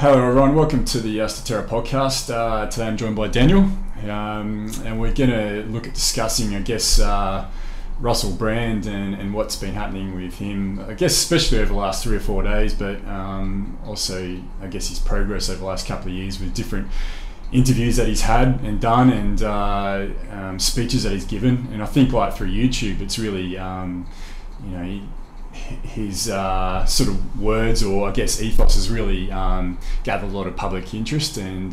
Hello everyone, welcome to the Statera podcast. Today I'm joined by Daniel, and we're going to look at discussing, I guess, Russell Brand and what's been happening with him, I guess especially over the last 3 or 4 days, but also I guess his progress over the last couple of years with different interviews that he's had and done and speeches that he's given. And I think like through YouTube it's really, his sort of words, or I guess ethos, has really gathered a lot of public interest and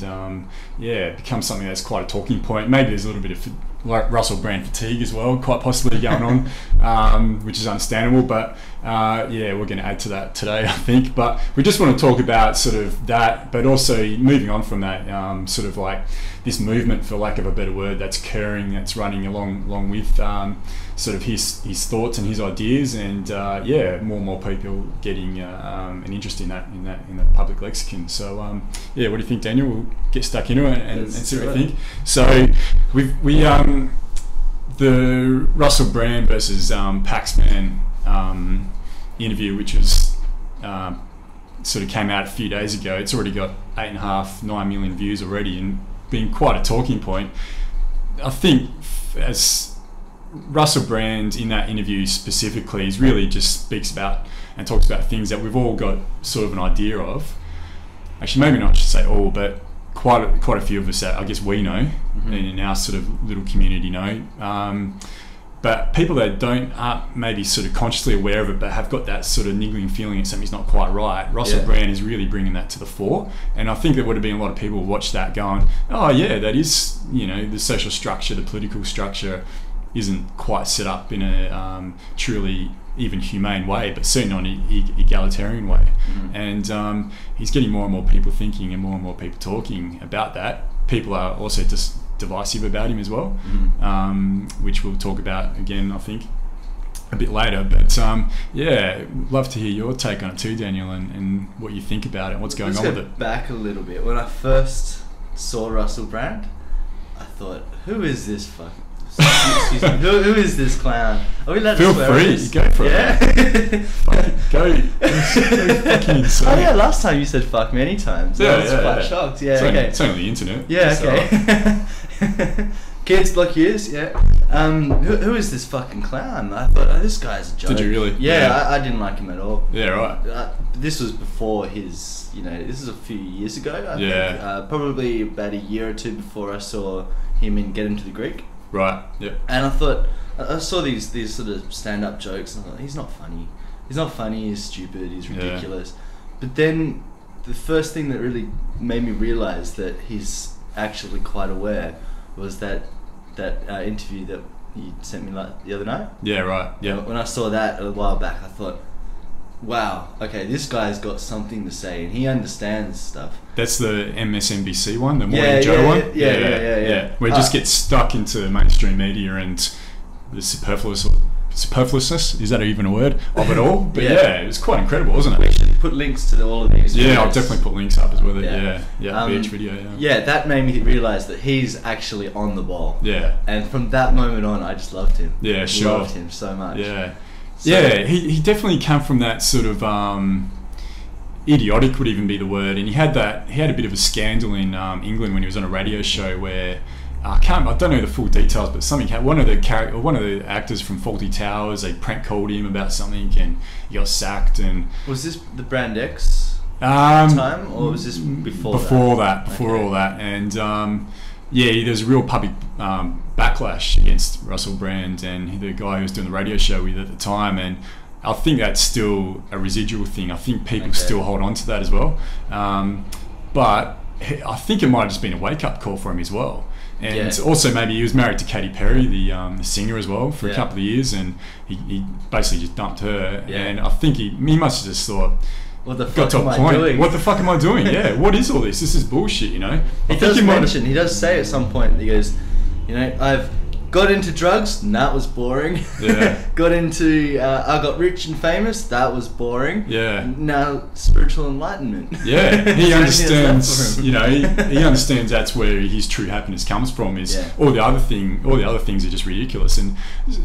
become something that's quite a talking point. Maybe there's a little bit of Russell Brand fatigue as well, quite possibly going on, which is understandable, but we're going to add to that today, I think. But we just want to talk about sort of that, but also moving on from that, sort of like this movement, for lack of a better word, that's occurring, that's running along with sort of his thoughts and his ideas, and more and more people getting an interest in the public lexicon. So what do you think, Daniel? We'll get stuck into it and see what you think. So we the Russell Brand versus Paxman interview, which was sort of came out a few days ago. It's already got 8.5, 9 million views already, and been quite a talking point. I think as Russell Brand in that interview specifically is really just speaks about and talks about things that we've all got sort of an idea of. Actually, maybe not, I should say all, but quite a few of us that I guess we know, and in our sort of little community know. But people that aren't maybe sort of consciously aware of it, but have got that sort of niggling feeling that something's not quite right, Russell Brand is really bringing that to the fore. And I think there would have been a lot of people who watched that going, oh yeah, that is, the social structure, the political structure isn't quite set up in a truly even humane way, but certainly not an egalitarian way. And he's getting more and more people thinking and more people talking about that. People are also just divisive about him as well, which we'll talk about again, I think, a bit later. But love to hear your take on it too, Daniel, and what you think about it, what's going on with it. Back a little bit. When I first saw Russell Brand, I thought, who is this fucking... Excuse me. Who is this clown? Are we allowed to swear? Feel free, go for it. Go fucking insane. Oh yeah, last time you said fuck many times. I was quite shocked. It's only the internet. Yeah, okay. Kids, block ears, who is this fucking clown? I thought, oh, this guy's a joke. Did you really? Yeah. I didn't like him at all. Yeah, right. This was before his, this is a few years ago, I think. Probably about a year or two before I saw him in Get Him to the Greek. Right, yeah. And I thought, I saw these sort of stand-up jokes, and I thought, he's not funny. He's stupid, he's ridiculous. But then, the first thing that really made me realise that he's actually quite aware was that interview that you sent me the other night. Yeah, right, yeah. When I saw that a while back, I thought, wow, okay, this guy's got something to say and he understands stuff. That's the MSNBC one, the Morning Joe one? Yeah. Where it just gets stuck into mainstream media and the superfluousness, is that even a word, of it all? But it was quite incredible, wasn't it? We should put links to all of these videos. Yeah, I'll definitely put links up as well. Each video, Yeah, that made me realise that he's actually on the ball. Yeah. And from that moment on, I just loved him. Yeah, sure. Loved him so much. Yeah. So, he definitely came from that sort of idiotic would even be the word, and he had a bit of a scandal in England when he was on a radio show where I don't know the full details, but something one of the actors from Fawlty Towers, they prank called him about something and he got sacked. And was this the Brand X time, or was this before all that? And there's a real public backlash against Russell Brand and the guy who was doing the radio show with at the time, and I think that's still a residual thing. I think people still hold on to that as well, but I think it might have just been a wake-up call for him as well. And also maybe he was married to Katy Perry, the singer as well, for a couple of years, and he basically just dumped her, and I think he must have just thought, what the fuck am I doing? What the fuck am I doing? What is all this? This is bullshit, He does say at some point, he goes, I've got into drugs, and that was boring. Yeah. I got rich and famous, that was boring. Yeah. Now spiritual enlightenment. Yeah. He understands, he understands that's where his true happiness comes from, is all the other things are just ridiculous.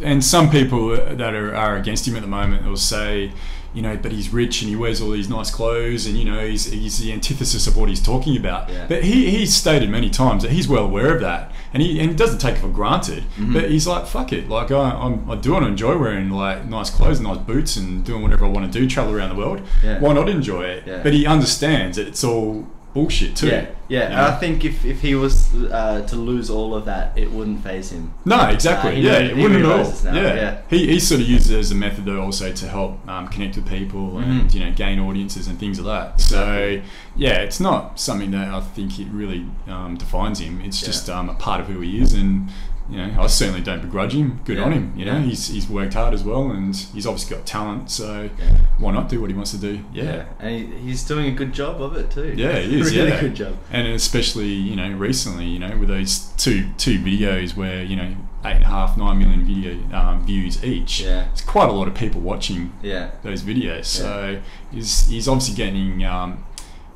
And some people that are against him at the moment will say, you know, but he's rich and he wears all these nice clothes, and you know, he's the antithesis of what he's talking about. Yeah. But he's stated many times that he's well aware of that, and he doesn't take it for granted. But he's like, fuck it, like I do want to enjoy wearing like nice clothes, nice boots, and doing whatever I want to do, travel around the world. Yeah. Why not enjoy it? Yeah. But he understands that it's all bullshit too. Yeah. You know? And I think if he was to lose all of that, it wouldn't faze him. No, exactly. It wouldn't at all. Now. Yeah. He sort of uses it as a method though, also to help connect with people and, you know, gain audiences and things like that. So yeah, it's not something that I think it really defines him. It's just a part of who he is, and you know, I certainly don't begrudge him. Good on him. You know, he's worked hard as well, and he's obviously got talent. So why not do what he wants to do? Yeah. And he's doing a good job of it too. Yeah, he is. Really good job. And especially, you know, recently, you know, with those two videos where, you know, 8.5, 9 million video views each. Yeah. It's quite a lot of people watching those videos. Yeah. So he's obviously getting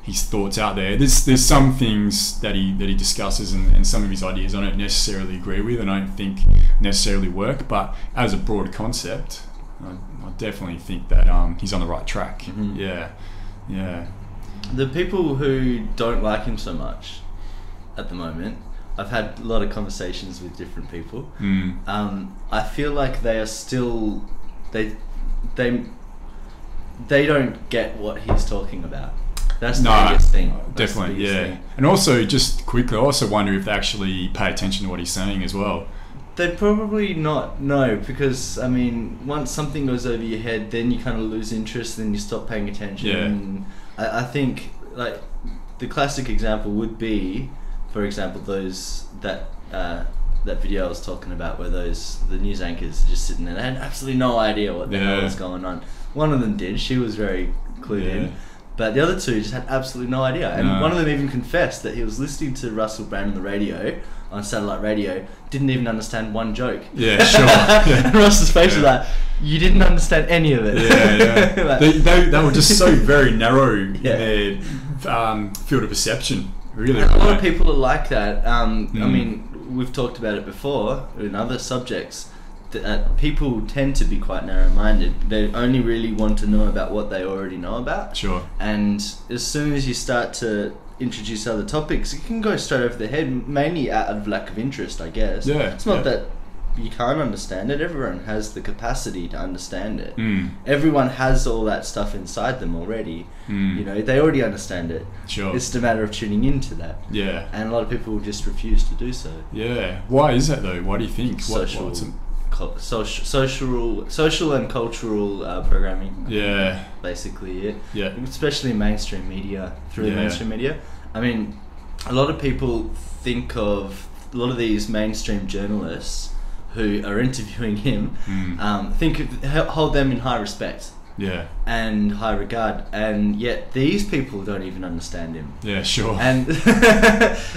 his thoughts out there. There's some things that he discusses and some of his ideas I don't necessarily agree with and I don't think necessarily work, but as a broad concept, I definitely think that he's on the right track. Yeah. The people who don't like him so much at the moment, I've had a lot of conversations with different people. I feel like they are still they don't get what he's talking about. That's the biggest thing. Definitely, thing. And also, just quickly, I also wonder if they actually pay attention to what he's saying as well. They probably not, no, because, I mean, once something goes over your head, then you kind of lose interest, then you stop paying attention. Yeah. And I think, like, the classic example would be, for example, that video I was talking about where the news anchors are just sitting there, they had absolutely no idea what the hell was going on. One of them did, she was very clued in. But the other two just had absolutely no idea. And one of them even confessed that he was listening to Russell Brand on the radio, on satellite radio, didn't even understand one joke. Yeah, sure. And Russell's face was like, you didn't understand any of it. Yeah. Like, they were just so very narrow in their field of perception, really. And a lot of people are like that. I mean, we've talked about it before in other subjects. People tend to be quite narrow-minded. They only really want to know about what they already know about. Sure. And as soon as you start to introduce other topics, it can go straight over their head, mainly out of lack of interest, I guess. Yeah. It's not that you can't understand it. Everyone has the capacity to understand it. Everyone has all that stuff inside them already. You know, they already understand it. Sure. It's a matter of tuning into that. Yeah. And a lot of people just refuse to do so. Yeah. Why is that though? Why do you think? Social and cultural programming. Yeah. Basically, Yeah. Especially mainstream media, through the mainstream media. I mean, a lot of people think of a lot of these mainstream journalists who are interviewing him, hold them in high respect. Yeah. And high regard, and yet these people don't even understand him. Yeah, sure. And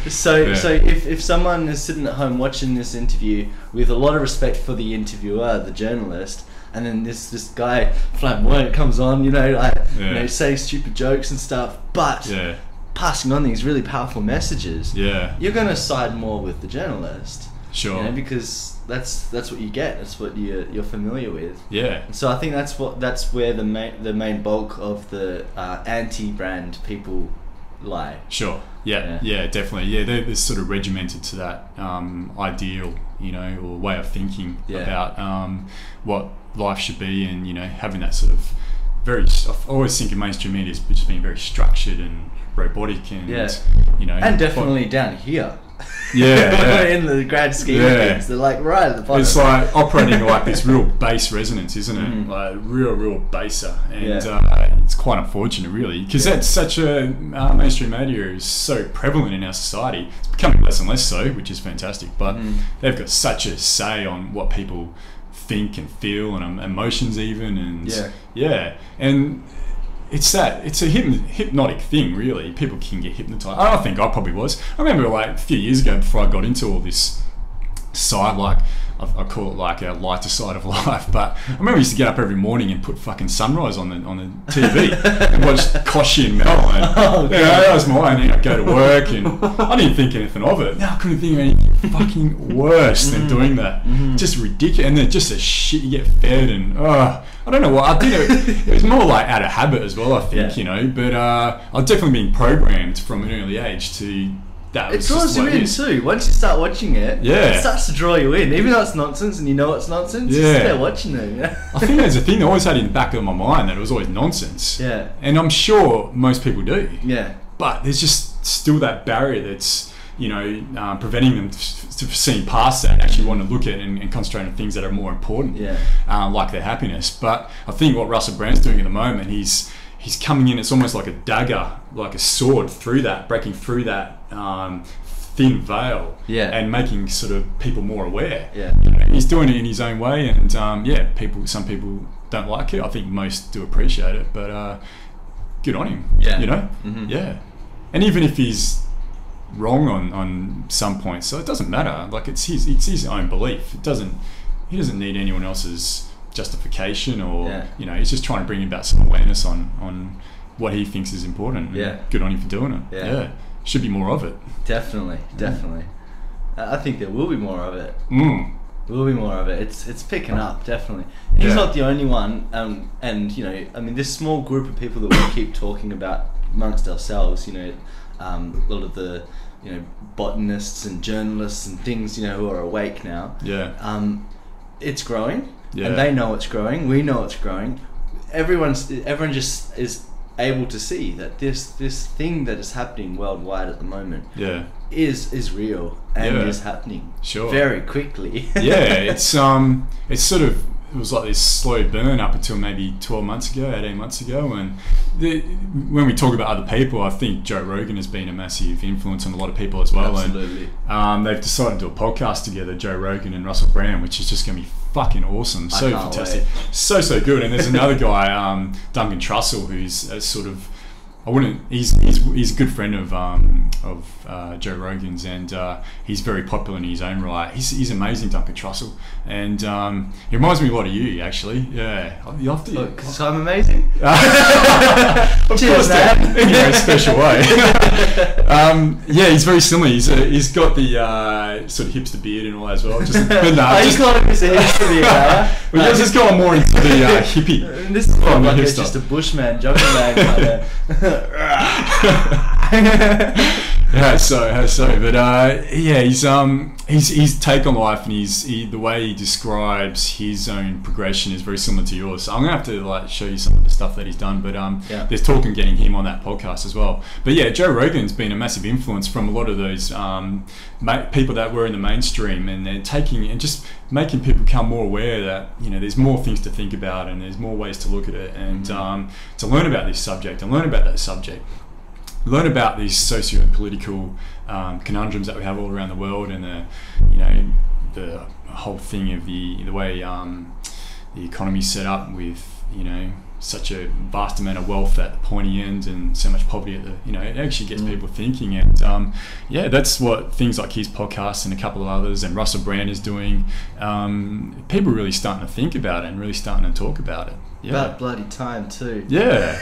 so if someone is sitting at home watching this interview with a lot of respect for the interviewer, the journalist, and then this guy flamboyant comes on, you know, saying stupid jokes and stuff, but passing on these really powerful messages, you're going to side more with the journalist. Sure. You know, because that's what you get. That's what you're familiar with. Yeah. And so I think that's where the main bulk of the anti-brand people lie. Sure. Yeah, definitely. Yeah, they're sort of regimented to that ideal, you know, or way of thinking about what life should be, and you know, having that sort of I always think of mainstream media as just being very structured and robotic, and you know, and definitely down here. In the grand scheme of things, they're like right at the bottom. It's like operating like this real bass resonance, isn't it? Like real basser, and it's quite unfortunate, really, because that's such a mainstream media is so prevalent in our society. It's becoming less and less so, which is fantastic. But they've got such a say on what people think and feel, and emotions even, and and it's a hypnotic thing, really. People can get hypnotized. I think I probably was. I remember like a few years ago, before I got into all this side, like I call it like a lighter side of life. But I remember I used to get up every morning and put fucking Sunrise on the TV and watch Koshi and Mel. And that was my way. And then I'd go to work and I didn't think anything of it. Now I couldn't think of anything fucking worse than doing that. Just ridiculous. And then just the shit you get fed and I don't know what I did. It was more like out of habit as well, I think, you know. But I've definitely been programmed from an early age to. It draws you in too. Once you start watching it, it starts to draw you in. Even though it's nonsense and you know it's nonsense, you start watching it. I think there's a thing I always had in the back of my mind that it was always nonsense. Yeah. And I'm sure most people do. Yeah. But there's just still that barrier that's, you know, preventing them to seeing past that and actually want to look at and concentrate on things that are more important, like their happiness. But I think what Russell Brand's doing at the moment, he's coming in, it's almost like a dagger, like a sword through that, breaking through that thin veil and making sort of people more aware. Yeah. You know, he's doing it in his own way and some people don't like it. I think most do appreciate it, but good on him. Yeah. You know? Yeah. And even if he's wrong on some points, so it doesn't matter. Like it's his own belief. He doesn't need anyone else's justification or you know, he's just trying to bring about some awareness on what he thinks is important. Good on him for doing it. Should be more of it. Definitely I think there will be more of it. There will be more of it. It's picking up, definitely. He's not the only one, and you know, I mean, this small group of people that we keep talking about amongst ourselves, you know, a lot of the, you know, botanists and journalists and things, you know, who are awake now. It's growing. And they know it's growing. We know it's growing. Everyone just is able to see that this thing that is happening worldwide at the moment is real and is happening very quickly. It's sort of, it was like this slow burn up until maybe 18 months ago, and when we talk about other people, I think Joe Rogan has been a massive influence on a lot of people as well. Absolutely. And they've decided to do a podcast together, Joe Rogan and Russell Brand, which is just going to be fucking awesome. So fantastic. So good. And there's another guy, Duncan Trussell, who's a sort of, he's a good friend of Joe Rogan's, and he's very popular in his own right. He's amazing, Duncan Trussell, and he reminds me a lot of you, actually. You have to. Because I'm amazing. Of course, man. In your own special way. He's very similar. He's got the sort of hipster beard and all that as well. Just, but no, you call him Mr. Hipster beard, well, yours has gone more into the hippie. This is more like it's just a bushman, jungle man kind of. His take on life and the way he describes his own progression is very similar to yours. So I'm gonna have to show you some of the stuff that he's done. But there's talk of getting him on that podcast as well. But Joe Rogan's been a massive influence from a lot of those people that were in the mainstream, and they're taking and just making people become more aware that, you know, there's more things to think about and there's more ways to look at it, and to learn about this subject and learn about that subject, learn about these socio-political conundrums that we have all around the world, and the whole thing of the way the economy's set up with, you know, such a vast amount of wealth at the pointy end and so much poverty at the, you know, it actually gets people thinking. And that's what things like his podcast and a couple of others and Russell Brand is doing. People are really starting to think about it and really starting to talk about it. About bloody time too. But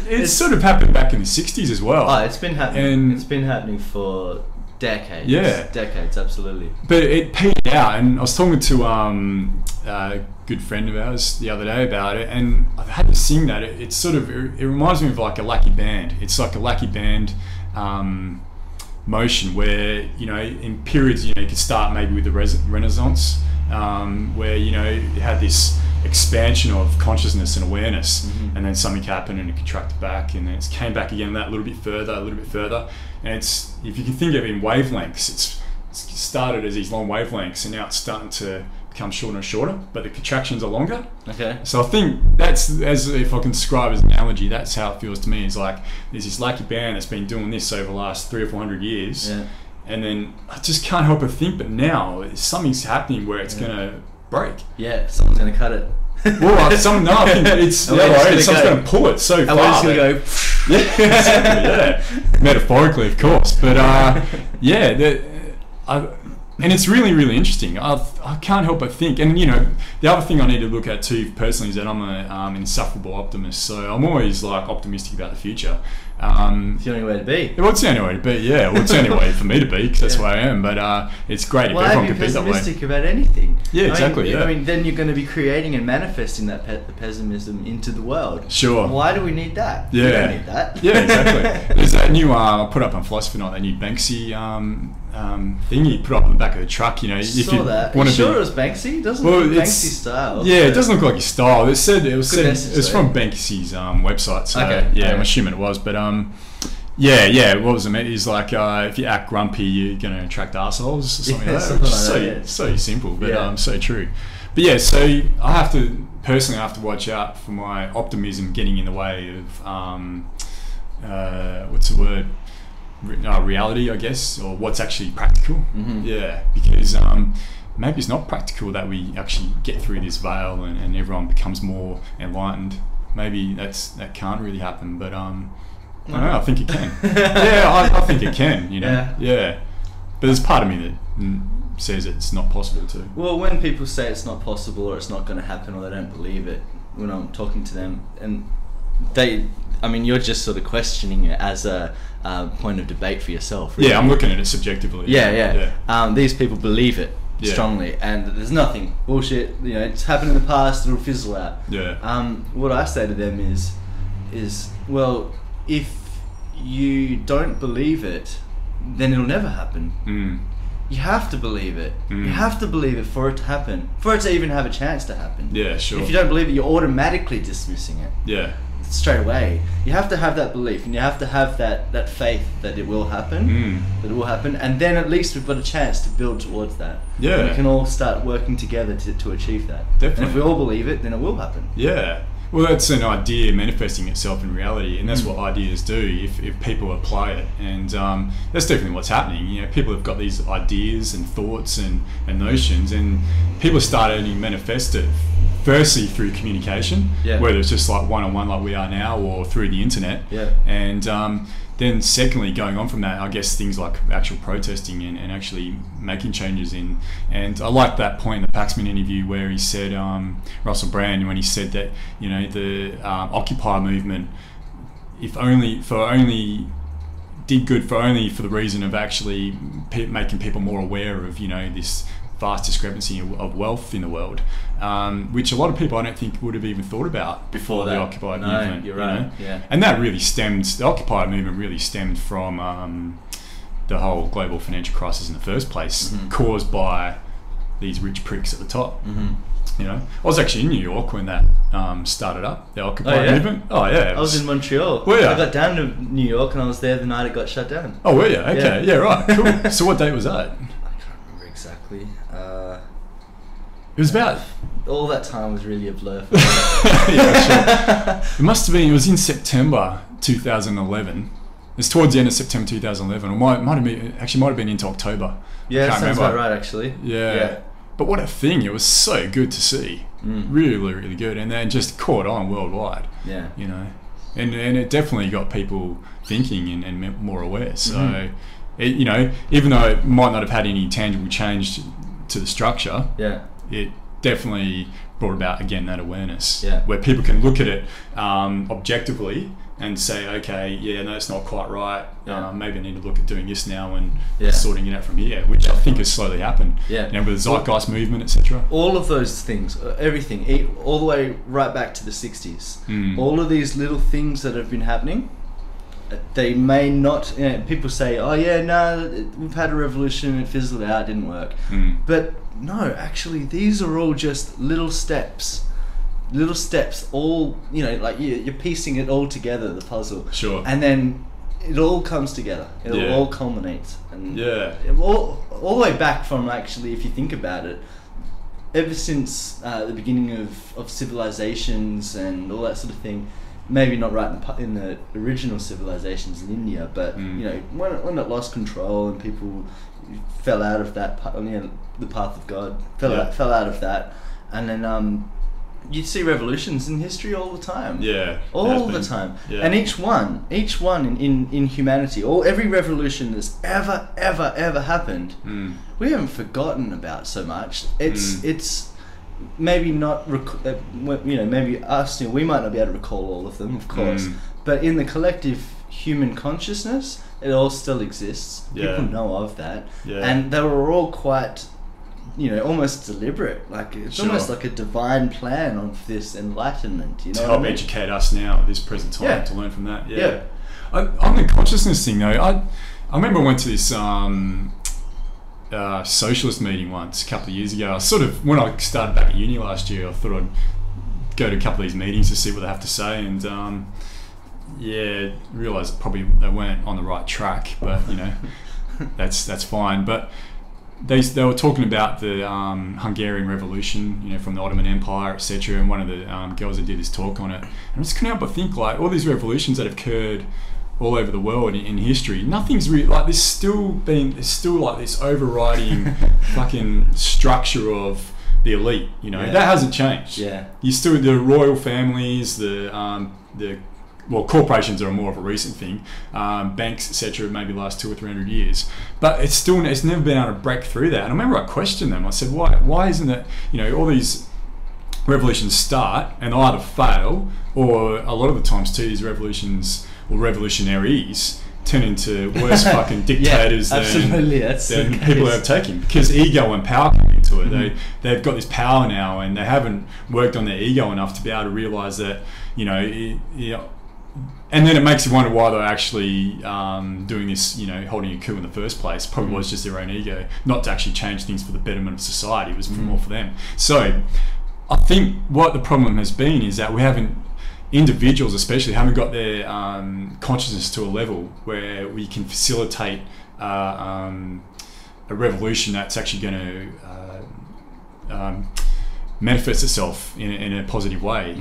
it's sort of happened back in the 60s as well. Oh, it's been happening. It's been happening for decades. Decades, absolutely. But it peaked out, and I was talking to a good friend of ours the other day about it, and I've had to sing that. It sort of, it reminds me of like a Lucky Band. It's like a Lucky Band motion where, you know, in periods, you know, you could start maybe with the Renaissance, where, you know, you had this expansion of consciousness and awareness, and then something happened and it contracted back, and then it came back again that a little bit further, and it's, if you can think of it in wavelengths, it's started as these long wavelengths, and now it's starting to become shorter and shorter, but the contractions are longer. Okay. So I think that's, as if I can describe as an analogy, that's how it feels to me. It's like there's this Lucky Band that's been doing this over the last 300 or 400 years, and then I just can't help but think, but now something's happening where it's gonna break. Yeah, someone's gonna cut it. Well, I think it's the other way. Someone's going to pull it so far. It's going to go. Exactly, metaphorically, of course. But And it's really, really interesting. I can't help but think, and the other thing I need to look at too personally is that I'm an insufferable optimist. So I'm always like optimistic about the future. It's the only way to be. Well, it's the only way to be, yeah. Well, it's the only way for me to be, because that's where I am. But it's great if everyone could be that way. Why be pessimistic about anything? Yeah, exactly. I mean, then you're going to be creating and manifesting that the pessimism into the world. Sure. Why do we need that? Yeah. We don't need that. Yeah, exactly. There's that new, I put up on Philosophy Night, that new Banksy thing you put up on the back of the truck. I saw that. Are you sure it was Banksy? It doesn't look like Banksy style. Yeah, it doesn't look like his style. It was from Banksy's website. So I'm assuming it was. But what was it? He's like, if you act grumpy, you're going to attract assholes or something like that. Which is so simple, but so true. But yeah, so I have to watch out for my optimism getting in the way of what's the word? Reality, I guess, or what's actually practical. Mm-hmm. Yeah, because maybe it's not practical that we actually get through this veil and everyone becomes more enlightened. Maybe that can't really happen, but I don't know, I think it can. I think it can, Yeah. But there's part of me that says it's not possible too. Well, when people say it's not possible or it's not going to happen or they don't believe it, when I'm talking to them, and you're just sort of questioning it as a point of debate for yourself. Really. Yeah, I'm looking at it subjectively. Yeah. These people believe it strongly, and there's nothing bullshit. It's happened in the past. It'll fizzle out. Yeah. What I say to them is well, if you don't believe it, then it'll never happen. Mm. You have to believe it. You have to believe it for it to happen, for it to even have a chance to happen. Yeah, sure. If you don't believe it, you're automatically dismissing it. Yeah. Straight away. You have to have that belief, and you have to have that faith that it will happen. That it will happen, and then at least we've got a chance to build towards that. Yeah. And we can all start working together to achieve that. Definitely. And if we all believe it, then it will happen. Yeah. Well, that's an idea manifesting itself in reality, and that's what ideas do if people apply it. And that's definitely what's happening. People have got these ideas and thoughts and notions, and people start only manifest it firstly through communication, whether it's just like one-on-one like we are now, or through the internet. Yeah. And then secondly, going on from that, I guess things like actual protesting and actually making changes in. And I like that point in the Paxman interview where he said, Russell Brand, when he said that, the Occupy movement, did good for the reason of actually making people more aware of, this vast discrepancy of wealth in the world, which a lot of people I don't think would have even thought about before the Occupy movement. You're right. Yeah. And that really the Occupy movement really stemmed from the whole global financial crisis in the first place, caused by these rich pricks at the top. I was actually in New York when that started up, the Occupy movement. Oh yeah, I was in Montreal. Were you? I got down to New York and I was there the night it got shut down. Oh, were you? Okay, yeah right, cool. So what date was that? I can't remember exactly. It was about... All that time was really a blur for me. Yeah, sure. It must have been, it was in September 2011. It's towards the end of September 2011. Or might have been into October. Yeah, that sounds about right, actually. Yeah. But what a thing. It was so good to see. Really, really good. And then just caught on worldwide. Yeah. And it definitely got people thinking and more aware. So, even though it might not have had any tangible change to the structure, it definitely brought about, again, that awareness. Where people can look at it objectively and say, okay, no, it's not quite right. Maybe I need to look at doing this now and sorting it out from here, which I think has slowly happened. With the Zeitgeist movement, etc. All of those things, everything, all the way right back to the 60s. All of these little things that have been happening, they may not, people say, we've had a revolution, it fizzled out, didn't work. But no, actually, these are all just little steps, all, like you're piecing it all together, the puzzle. Sure. And then it all comes together. It'll all culminate. And all the way back from, actually, if you think about it, ever since the beginning of civilizations and all that sort of thing, maybe not right in the original civilizations in India, but when it lost control and people fell out of that, the path of God, fell out of that, and then you see revolutions in history all the time. Yeah, all the time. Yeah. And each one in humanity, every revolution that's ever happened, we haven't forgotten about so much. It's maybe not, maybe us, we might not be able to recall all of them, of course, but in the collective human consciousness, it all still exists. Yeah. People know of that. Yeah. And they were all quite, almost deliberate. Like, it's almost like a divine plan of this enlightenment, to help educate us now at this present time, to learn from that. Yeah. On the consciousness thing though, I remember I went to this socialist meeting once a couple of years ago. I sort of, when I started back at uni last year, I thought I'd go to a couple of these meetings to see what they have to say, and realised probably they weren't on the right track, but that's fine. But they were talking about the Hungarian Revolution, from the Ottoman Empire, etc. And one of the girls that did this talk on it, and I just couldn't help but think, like, all these revolutions that have occurred all over the world in history, nothing's really like, there's still like this overriding fucking structure of the elite, that hasn't changed. You still, the royal families, corporations are more of a recent thing, banks, etc., maybe last 200 or 300 years, but it's never been able to break through that. And I remember I questioned them. I said, why isn't it, all these revolutions start and either fail, or a lot of the times too, these revolutions or revolutionaries turn into worse fucking dictators than people have taken, because ego and power come into it. They've got this power now, and they haven't worked on their ego enough to be able to realise that, and then it makes you wonder why they're actually doing this, holding a coup in the first place. Probably was just their own ego, not to actually change things for the betterment of society. It was more for them. So I think what the problem has been is that we haven't, individuals especially, haven't got their consciousness to a level where we can facilitate a revolution that's actually going to manifests itself in a positive way.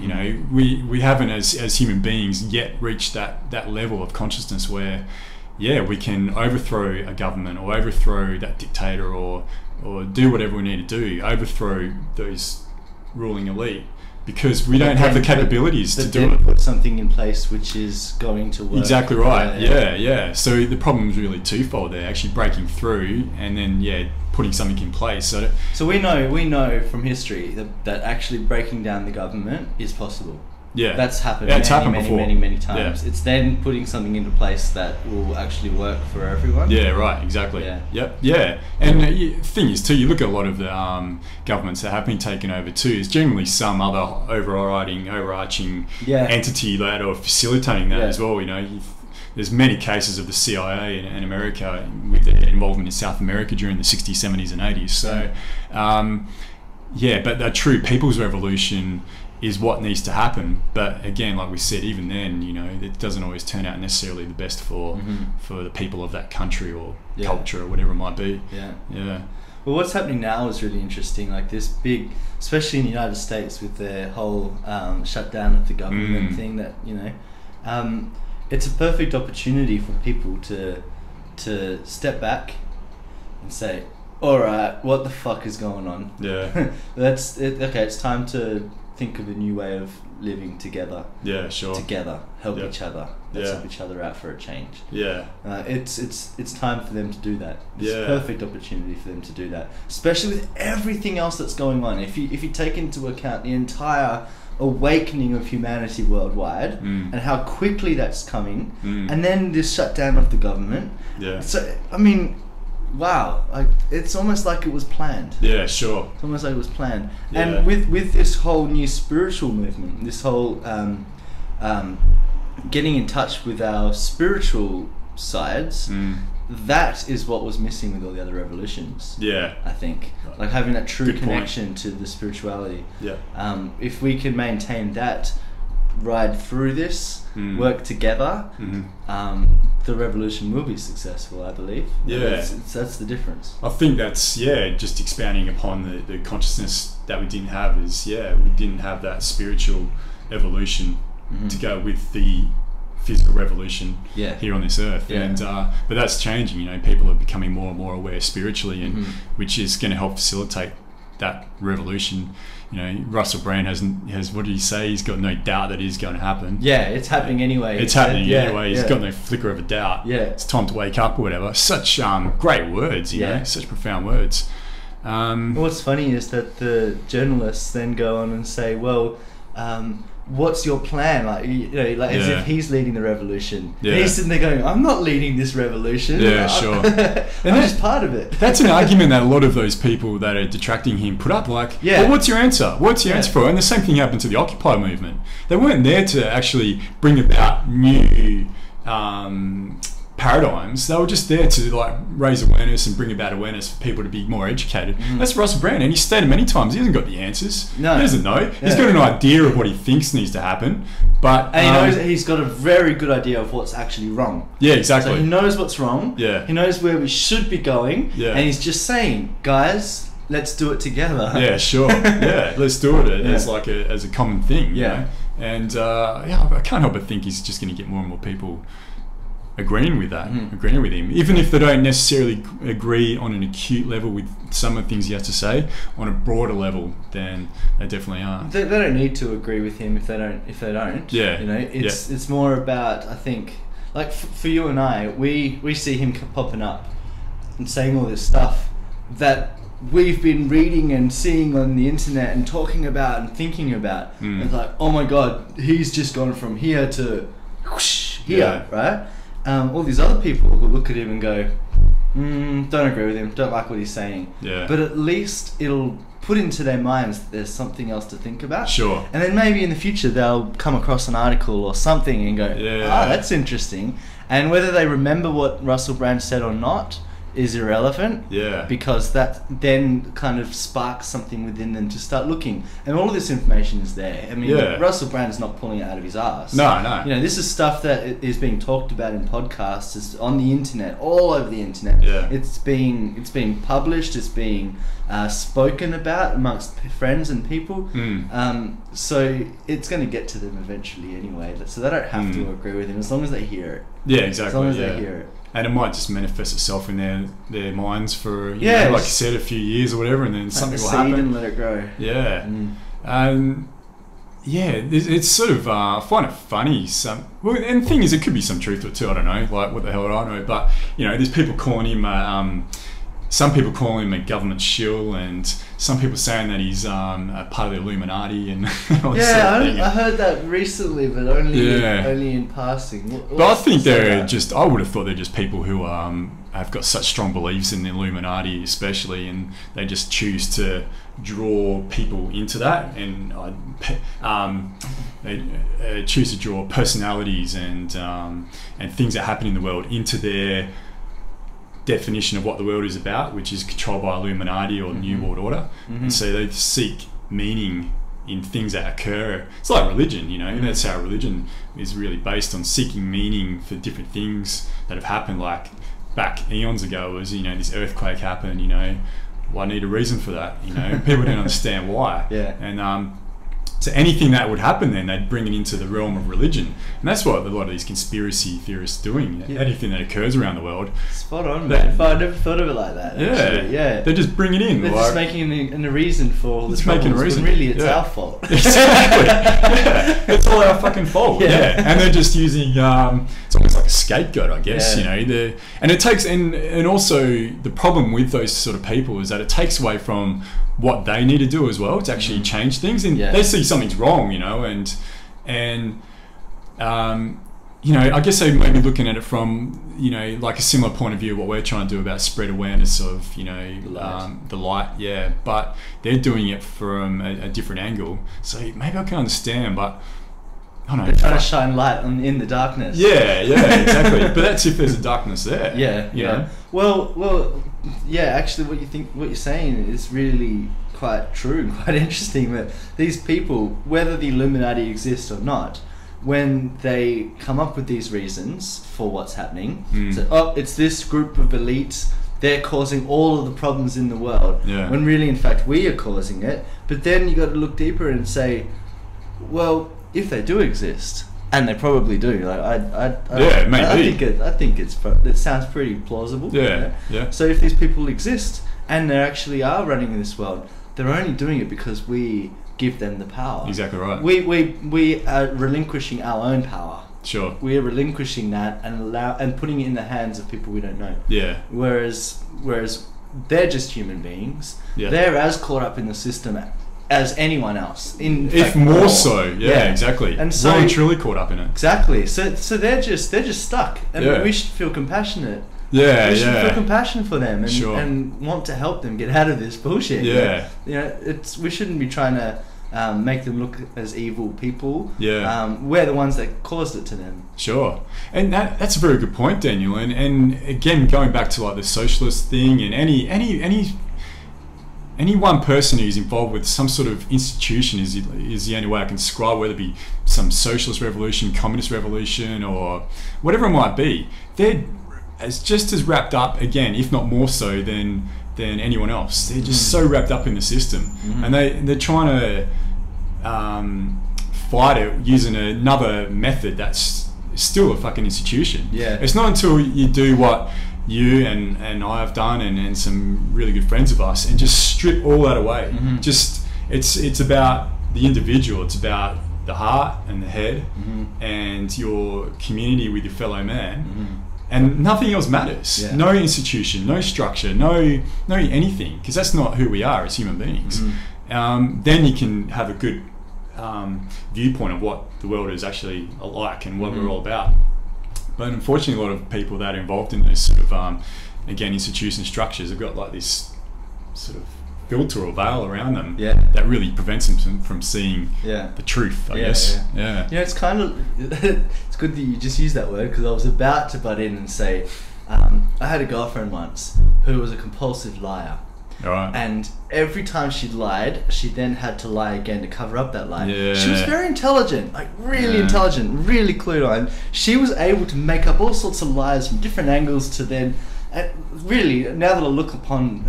We haven't as human beings yet reached that level of consciousness where we can overthrow a government, or overthrow that dictator, or do whatever we need to do, overthrow those ruling elite, because we don't have the capabilities to do it. Put something in place which is going to work. Exactly right. Yeah. So the problem is really twofold there: actually breaking through, and then putting something in place. So we know from history that actually breaking down the government is possible. Yeah, that's happened. It's happened before. Many times. It's then putting something into place that will actually work for everyone. Yeah, right. Exactly. Yeah. And the thing is too, you look at a lot of the governments that have been taken over too. There's generally some other overarching entity that are facilitating that as well. There's many cases of the CIA in America with their involvement in South America during the 60s, 70s, and 80s. So, but a true people's revolution is what needs to happen. But again, like we said, even then, it doesn't always turn out necessarily the best for the people of that country or culture or whatever it might be. Yeah. Well, what's happening now is really interesting. Like this big, especially in the United States, with their whole shutdown of the government thing. That it's a perfect opportunity for people to step back and say, all right, what the fuck is going on? Yeah. That's it. Okay, it's time to think of a new way of living together. Yeah, sure. Together, help each other. Let's help each other out for a change. Yeah. It's time for them to do that. It's a perfect opportunity for them to do that, especially with everything else that's going on. If you take into account the entire awakening of humanity worldwide and how quickly that's coming, and then this shutdown of the government. Yeah. So I mean, wow, it's almost like it was planned. Yeah, sure. It's almost like it was planned. And with this whole new spiritual movement, this whole getting in touch with our spiritual sides, that is what was missing with all the other revolutions. Yeah. I think. Like having that true connection to the spirituality. Yeah. If we can maintain that, ride through this, work together, the revolution will be successful, I believe. Yeah. That's the difference. I think that's, just expanding upon the consciousness that we didn't have is, we didn't have that spiritual evolution to go with the physical revolution here on this earth. And but that's changing. People are becoming more and more aware spiritually, and which is going to help facilitate that revolution. You know, Russell Brand has what did he say? He's got no doubt that it is going to happen. Yeah, it's happening anyway. It's happening anyway. He's got no flicker of a doubt. Yeah, it's time to wake up or whatever. Such great words, you know, such profound words. What's funny is that the journalists then go on and say, well, what's your plan? Like, you know, like as if he's leading the revolution. Yeah. And he's sitting there going, I'm not leading this revolution. Yeah, sure. And I'm just part of it. That's an argument that a lot of those people that are detracting him put up, like, well, what's your answer? What's your answer for? And the same thing happened to the Occupy movement. They weren't there to actually bring about new paradigms. They were just there to like raise awareness and bring about awareness for people to be more educated. That's Russell Brand, and he's stated many times he hasn't got the answers. No, he doesn't know. He's got an idea of what he thinks needs to happen, but and he knows that he's got a very good idea of what's actually wrong. Yeah, exactly. So he knows what's wrong. Yeah, he knows where we should be going. Yeah, and he's just saying, guys, let's do it together. Yeah, sure. Yeah, let's do it as like as a common thing. You know? And I can't help but think he's just going to get more and more people agreeing with that, agreeing with him, even if they don't necessarily agree on an acute level with some of the things he has to say. On a broader level, then they definitely are. They don't need to agree with him if they don't. Yeah, you know, it's more about, I think, like for you and I, we see him popping up and saying all this stuff that we've been reading and seeing on the internet and talking about and thinking about. It's like, oh my god, he's just gone from here to here, right? All these other people will look at him and go, don't agree with him, don't like what he's saying. Yeah. But at least it'll put into their minds that there's something else to think about. Sure. And then maybe in the future they'll come across an article or something and go, that's interesting. And whether they remember what Russell Brand said or not is irrelevant. Yeah. Because that then kind of sparks something within them to start looking. And all of this information is there. I mean, Russell Brand's not pulling it out of his ass. No. You know, this is stuff that is being talked about in podcasts, it's on the internet, all over the internet. Yeah. It's being published, it's being spoken about amongst friends and people. So it's going to get to them eventually anyway. So they don't have to agree with him as long as they hear it. Yeah, exactly. As long as they hear it. And it might just manifest itself in their minds for, you know, like you said, a few years or whatever, and then something will happen. And let it grow. Yeah. It's sort of, I find it funny. And the thing is, it could be some truth to it too, I don't know, like what the hell do I know, but, you know, there's people calling him, some people call him a government shill, and some people saying that he's a part of the Illuminati and all this sort of thing. I heard that recently, but only in passing. But I think I would have thought they're just people who have got such strong beliefs in the Illuminati especially, and they just choose to draw people into that, and they choose to draw personalities and things that happen in the world into their definition of what the world is about, which is controlled by Illuminati or the New World Order. And so they seek meaning in things that occur. It's like religion, you know, and that's how religion is really based on seeking meaning for different things that have happened. Like back eons ago was, you know, this earthquake happened, you know, well, I need a reason for that, you know. People don't understand why. And so anything that would happen then, they'd bring it into the realm of religion. And that's what a lot of these conspiracy theorists are doing. Anything that occurs around the world. Spot on, man. I never thought of it like that, actually. They just bring it in. They're just making a reason for all the troubles, making a reason. When really it's our fault. Exactly. It's all our fucking fault. And they're just using, it's almost like a scapegoat, I guess, you know. And it takes, and also the problem with those sort of people is that it takes away from what they need to do as well to actually change things, and they see something's wrong, you know, and you know, I guess they may be looking at it from, you know, like a similar point of view of what we're trying to do about spread awareness of, you know, the light, but they're doing it from a different angle. So maybe I can understand, but I don't know. They're trying to shine light in the darkness. Yeah, exactly. But that's if there's a darkness there. You know? Well, actually what you're saying is really quite true and quite interesting, that these people, whether the Illuminati exists or not, when they come up with these reasons for what's happening, so, it's this group of elites, they're causing all of the problems in the world, when really in fact we are causing it. But then you got to look deeper and say, well, if they do exist, and they probably do, like I think it sounds pretty plausible. So if these people exist and they actually are running this world, they're only doing it because we give them the power. Exactly right. We are relinquishing our own power. Sure. We are relinquishing that and putting it in the hands of people we don't know. Yeah. Whereas they're just human beings. Yeah. They're as caught up in the system as anyone else. If more so, exactly. And so, well and truly caught up in it. Exactly. So they're just stuck, and we should feel compassionate. Yeah, we should feel compassion for them and want to help them get out of this bullshit. Yeah. We shouldn't be trying to make them look as evil people. Yeah. We're the ones that caused it to them. Sure. And that's a very good point, Daniel. And again, going back to like the socialist thing, and any one person who's involved with some sort of institution is the only way I can describe, whether it be some socialist revolution, communist revolution, or whatever it might be. They're just as wrapped up, again, if not more so than anyone else. They're just so wrapped up in the system, and they're trying to fight it using another method that's still a fucking institution. Yeah. It's not until you do what you and I have done, and some really good friends of us, and just strip all that away. Just it's about the individual. It's about the heart and the head, and your community with your fellow man. And nothing else matters. Yeah. No institution, no structure, no anything, because that's not who we are as human beings. Then you can have a good viewpoint of what the world is actually like and what we're all about. But unfortunately, a lot of people that are involved in this sort of, again, institution structures have got like this sort of filter or veil around them that really prevents them from seeing the truth, I guess. Yeah. It's kind of it's good that you just used that word, because I was about to butt in and say I had a girlfriend once who was a compulsive liar. All right. And every time she lied, she then had to lie again to cover up that lie. Yeah. She was very intelligent, like really intelligent, really clued on. She was able to make up all sorts of lies from different angles to then. And really, now that I look upon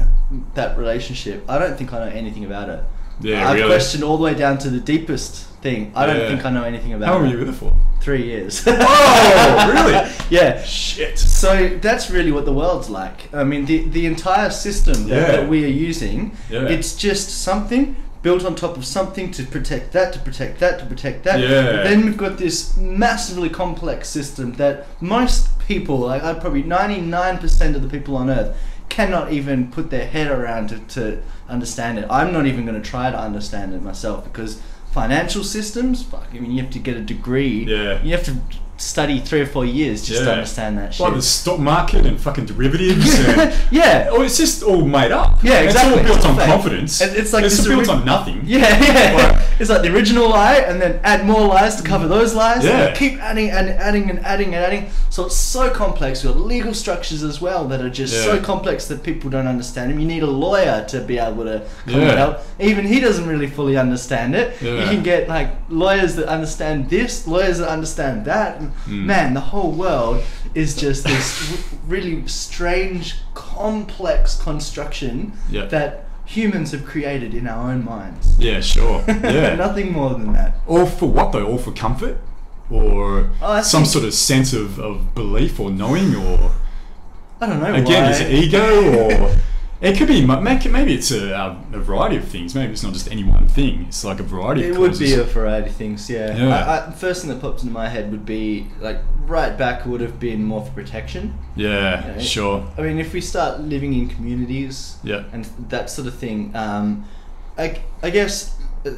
that relationship, I don't think I know anything about it. Yeah, I've really? questioned all the way down to the deepest thing. I don't think I know anything about it. How long were you with her for? 3 years. Oh, really? Yeah. Shit. So that's really what the world's like. I mean, the entire system that we are using, it's just something built on top of something to protect that, to protect that, to protect that. Yeah. Then we've got this massively complex system that most people, like probably 99% of the people on Earth, cannot even put their head around to understand it. I'm not even going to try to understand it myself, because financial systems, I mean, you have to get a degree. Yeah. You have to study 3 or 4 years just to understand that shit. Like the stock market and fucking derivatives. And, yeah. Oh, it's just all made up. Yeah, exactly. It's all built on fake. confidence. It's like it's built on nothing. Yeah. Like, it's like the original lie, and then add more lies to cover those lies. Yeah. And keep adding and adding and adding and adding. So it's so complex. We've got legal structures as well that are just so complex that people don't understand them. You need a lawyer to be able to come it out. Even he doesn't really fully understand it. Yeah. You can get like lawyers that understand this, lawyers that understand that. Man, the whole world is just this really strange, complex construction that humans have created in our own minds. Yeah, sure. Yeah. Nothing more than that. All for what though? All for comfort? Or some sort of sense of belief or knowing, or I don't know. Again, why. is it ego, or it could be, maybe it's a variety of things. Maybe it's not just any one thing. It's like a variety of causes. It would be a variety of things, yeah. First thing that pops into my head would be, like, right back would have been more for protection. Yeah, You know? sure. I mean, if we start living in communities and that sort of thing, I guess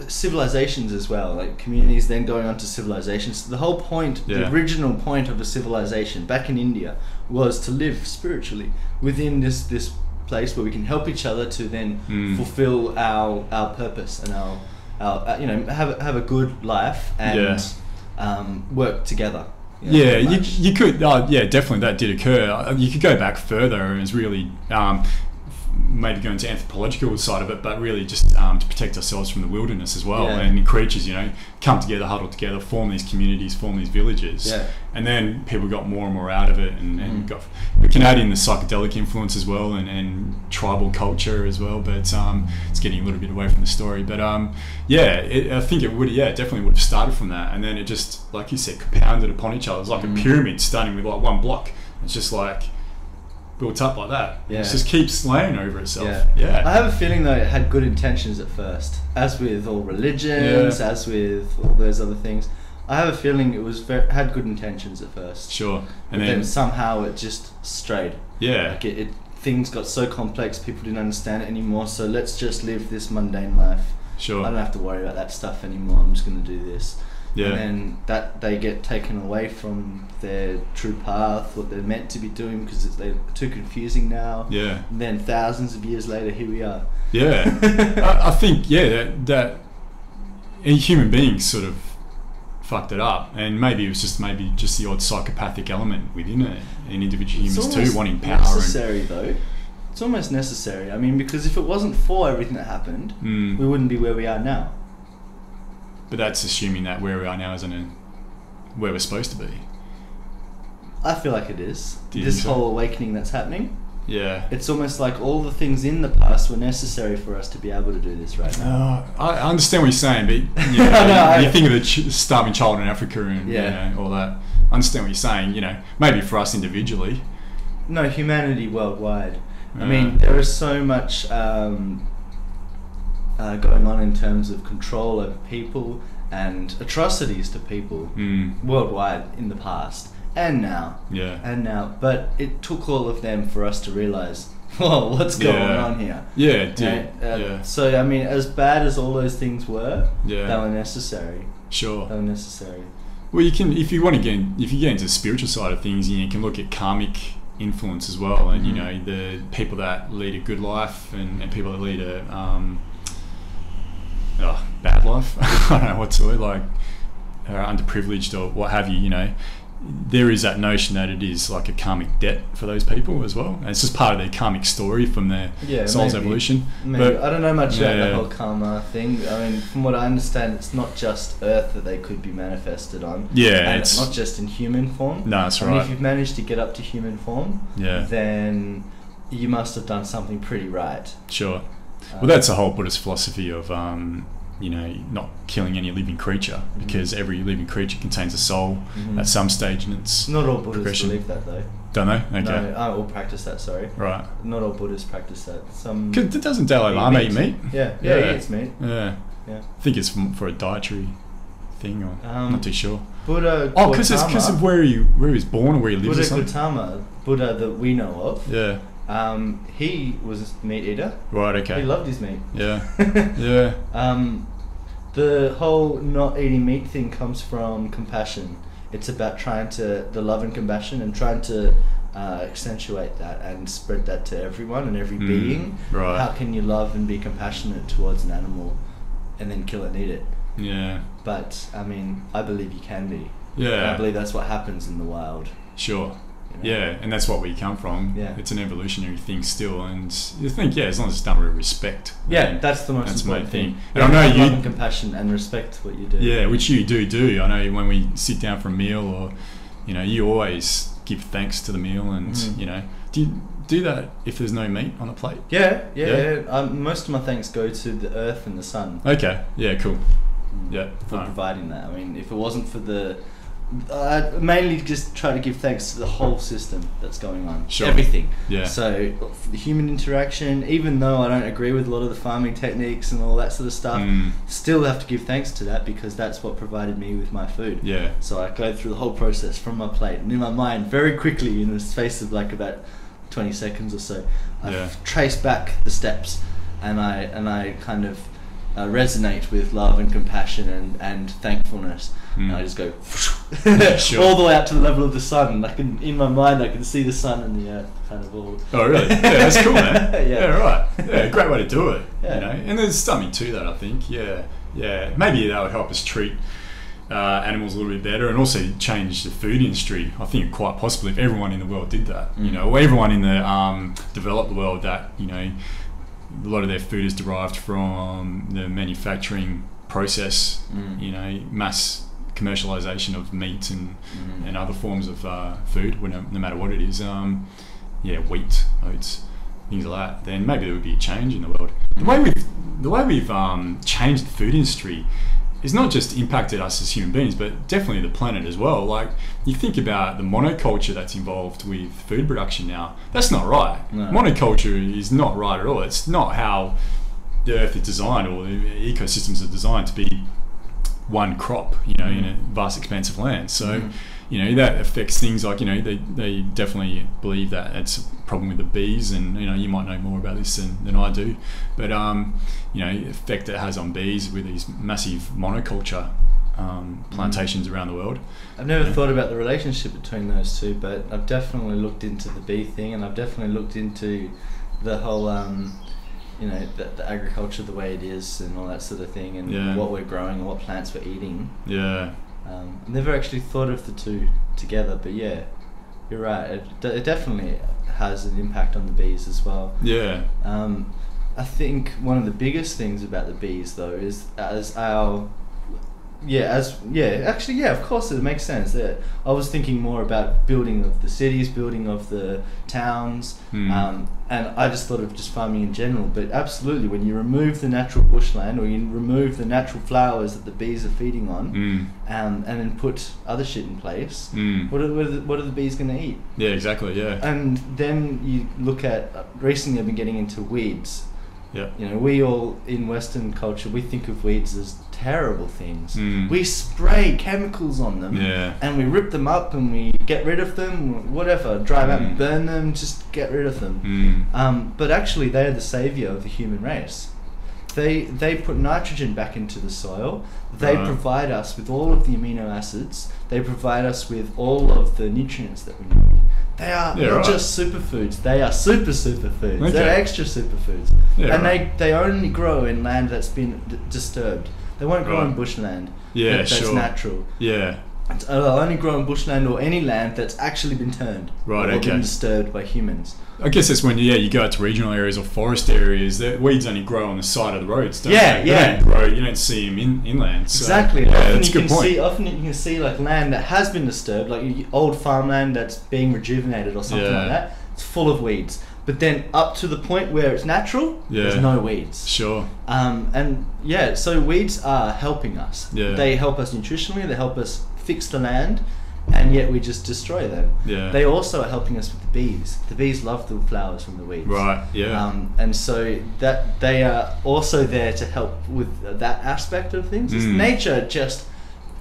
civilizations as well, like communities then going on to civilizations. The whole point, the original point of a civilization back in India was to live spiritually within this place where we can help each other to then fulfill our purpose and our have a good life and work together. You could definitely that did occur. You could go back further, and it's really maybe go into anthropological side of it, but really just to protect ourselves from the wilderness as well, and creatures, come together, huddle together, form these communities, form these villages, and then people got more and more out of it, and got we can add in the psychedelic influence as well, and tribal culture as well, but it's getting a little bit away from the story, but I think it would definitely would have started from that, and then it just, like you said, compounded upon each other. It's like a pyramid starting with like one block. It's just like built up like that. Yeah. It just keeps laying over itself. Yeah. I have a feeling though it had good intentions at first, as with all religions, as with all those other things. I have a feeling it was had good intentions at first. Sure. And then somehow it just strayed. Yeah. Like it things got so complex, people didn't understand it anymore. So let's just live this mundane life. Sure. I don't have to worry about that stuff anymore. I'm just going to do this. Yeah. And then that they get taken away from their true path, what they're meant to be doing, because they're too confusing now. Yeah. And then thousands of years later, here we are. Yeah. I think that human beings sort of fucked it up, and maybe it was just the odd psychopathic element within it, in individual humans too, wanting power. Necessary though. It's almost necessary. I mean, because if it wasn't for everything that happened, we wouldn't be where we are now. But that's assuming that where we are now isn't where we're supposed to be. I feel like it is. This whole awakening that's happening. Yeah. It's almost like all the things in the past were necessary for us to be able to do this right now. I understand what you're saying, but you think of the starving child in Africa and all that. I understand what you're saying. Maybe for us individually. No, humanity worldwide. I mean, there is so much going on in terms of control over people and atrocities to people worldwide in the past and now. Yeah. And now. But it took all of them for us to realise, whoa, what's going on here? Yeah, it did. So, I mean, as bad as all those things were, they were necessary. Sure. They were necessary. Well, you can, if you get into the spiritual side of things, you can look at karmic influence as well, and the people that lead a good life and people that lead a bad life, I don't know what to like, are underprivileged or what have you. There is that notion that it is like a karmic debt for those people as well, and it's just part of their karmic story from their soul's evolution. Maybe. But I don't know much about the whole karma thing. I mean, from what I understand, it's not just Earth that they could be manifested on. Yeah, and it's not just in human form. No, that's right. I mean, if you've managed to get up to human form, then you must have done something pretty right. Sure. Well, that's the whole Buddhist philosophy of not killing any living creature, because every living creature contains a soul at some stage in its Not all Buddhists believe that though. Don't they? Okay. No, I all practice that, sorry. Right. Not all Buddhists practice that. Because doesn't Dalai Lama eat meat? Yeah, he eats meat. Yeah. I think it's for a dietary thing, or I'm not too sure. Buddha because of where he was born or where he lives or something? Gautama, Buddha that we know of. Yeah. He was a meat eater. Right, okay. He loved his meat. Yeah. Yeah. The whole not eating meat thing comes from compassion. It's about the love and compassion, and trying to accentuate that and spread that to everyone and every being. Right. How can you love and be compassionate towards an animal and then kill it and eat it? Yeah. But, I mean, I believe you can be. Yeah. And I believe that's what happens in the wild. Sure. Yeah, and that's what we come from. Yeah. It's an evolutionary thing still, and you think, as long as it's done with respect. Yeah, that's the most important thing. And I know love and compassion and respect what you do. Yeah, which you do. I know when we sit down for a meal, or you always give thanks to the meal, and do you do that if there's no meat on the plate? Yeah. Most of my thanks go to the earth and the sun. Okay. Yeah. Cool. Yeah. For providing that. I mean, if it wasn't for the mainly just try to give thanks to the whole system that's going on. Sure. Everything. Yeah. So for the human interaction, even though I don't agree with a lot of the farming techniques and all that sort of stuff, still have to give thanks to that, because that's what provided me with my food. Yeah. So I go through the whole process from my plate, and in my mind, very quickly, in the space of like about 20 seconds or so, I trace back the steps, and I kind of resonate with love and compassion and thankfulness. And I just go all the way out to the level of the sun. In my mind, I can see the sun and the earth kind of all. Oh, really? Yeah, that's cool, man. Yeah, right. Yeah, great way to do it. Yeah. And there's something to that, I think. Yeah. Maybe that would help us treat animals a little bit better, and also change the food industry. I think quite possibly if everyone in the world did that, or everyone in the developed world, that a lot of their food is derived from the manufacturing process, mass commercialization of meat and other forms of food, no matter what it is, wheat, oats, things like that, then maybe there would be a change in the world. The way we've changed the food industry is not just impacted us as human beings, but definitely the planet as well. Like, you think about the monoculture that's involved with food production now. That's not right. No. Monoculture is not right at all. It's not how the earth is designed, or the ecosystems are designed to be one crop, in a vast expanse of land. So, that affects things like, they definitely believe that it's a problem with the bees, and, you might know more about this than I do, but, the effect it has on bees with these massive monoculture plantations around the world. I've never thought about the relationship between those two, but I've definitely looked into the bee thing, and I've definitely looked into the whole, the agriculture the way it is and all that sort of thing, and what we're growing and what plants we're eating. Yeah. Never actually thought of the two together, but yeah, you're right. It definitely has an impact on the bees as well. Yeah. I think one of the biggest things about the bees, though, is of course it makes sense. I was thinking more about building of the cities, building of the towns, and I just thought of just farming in general. But absolutely, when you remove the natural bushland, or you remove the natural flowers that the bees are feeding on, and then put other shit in place, what are the bees going to eat? Yeah, exactly. Yeah. And then you look at recently, I've been getting into weeds. Yeah. We all in Western culture, we think of weeds as terrible things. We spray chemicals on them, and we rip them up and we get rid of them, whatever, drive out and burn them, just get rid of them. But actually, they are the savior of the human race. They put nitrogen back into the soil. They provide us with all of the amino acids. They provide us with all of the nutrients that we need. They are not just superfoods, they are superfoods. Okay. They're extra superfoods. And they only grow in land that's been disturbed. They won't grow in bushland that's natural. Yeah. They'll only grow in bushland or any land that's actually been turned or been disturbed by humans. I guess that's when you go out to regional areas or forest areas. The weeds only grow on the side of the roads, don't they? They don't grow. You don't see them inland. So, exactly. That's a good point. Often you can see like land that has been disturbed, like old farmland that's being rejuvenated or something like that. It's full of weeds. But then up to the point where it's natural, there's no weeds. Sure. So weeds are helping us. Yeah. They help us nutritionally. They help us fix the land. And yet we just destroy them. Yeah. They also are helping us with the bees. The bees love the flowers from the weeds. Right. Yeah. And so that they are also there to help with that aspect of things. It's nature just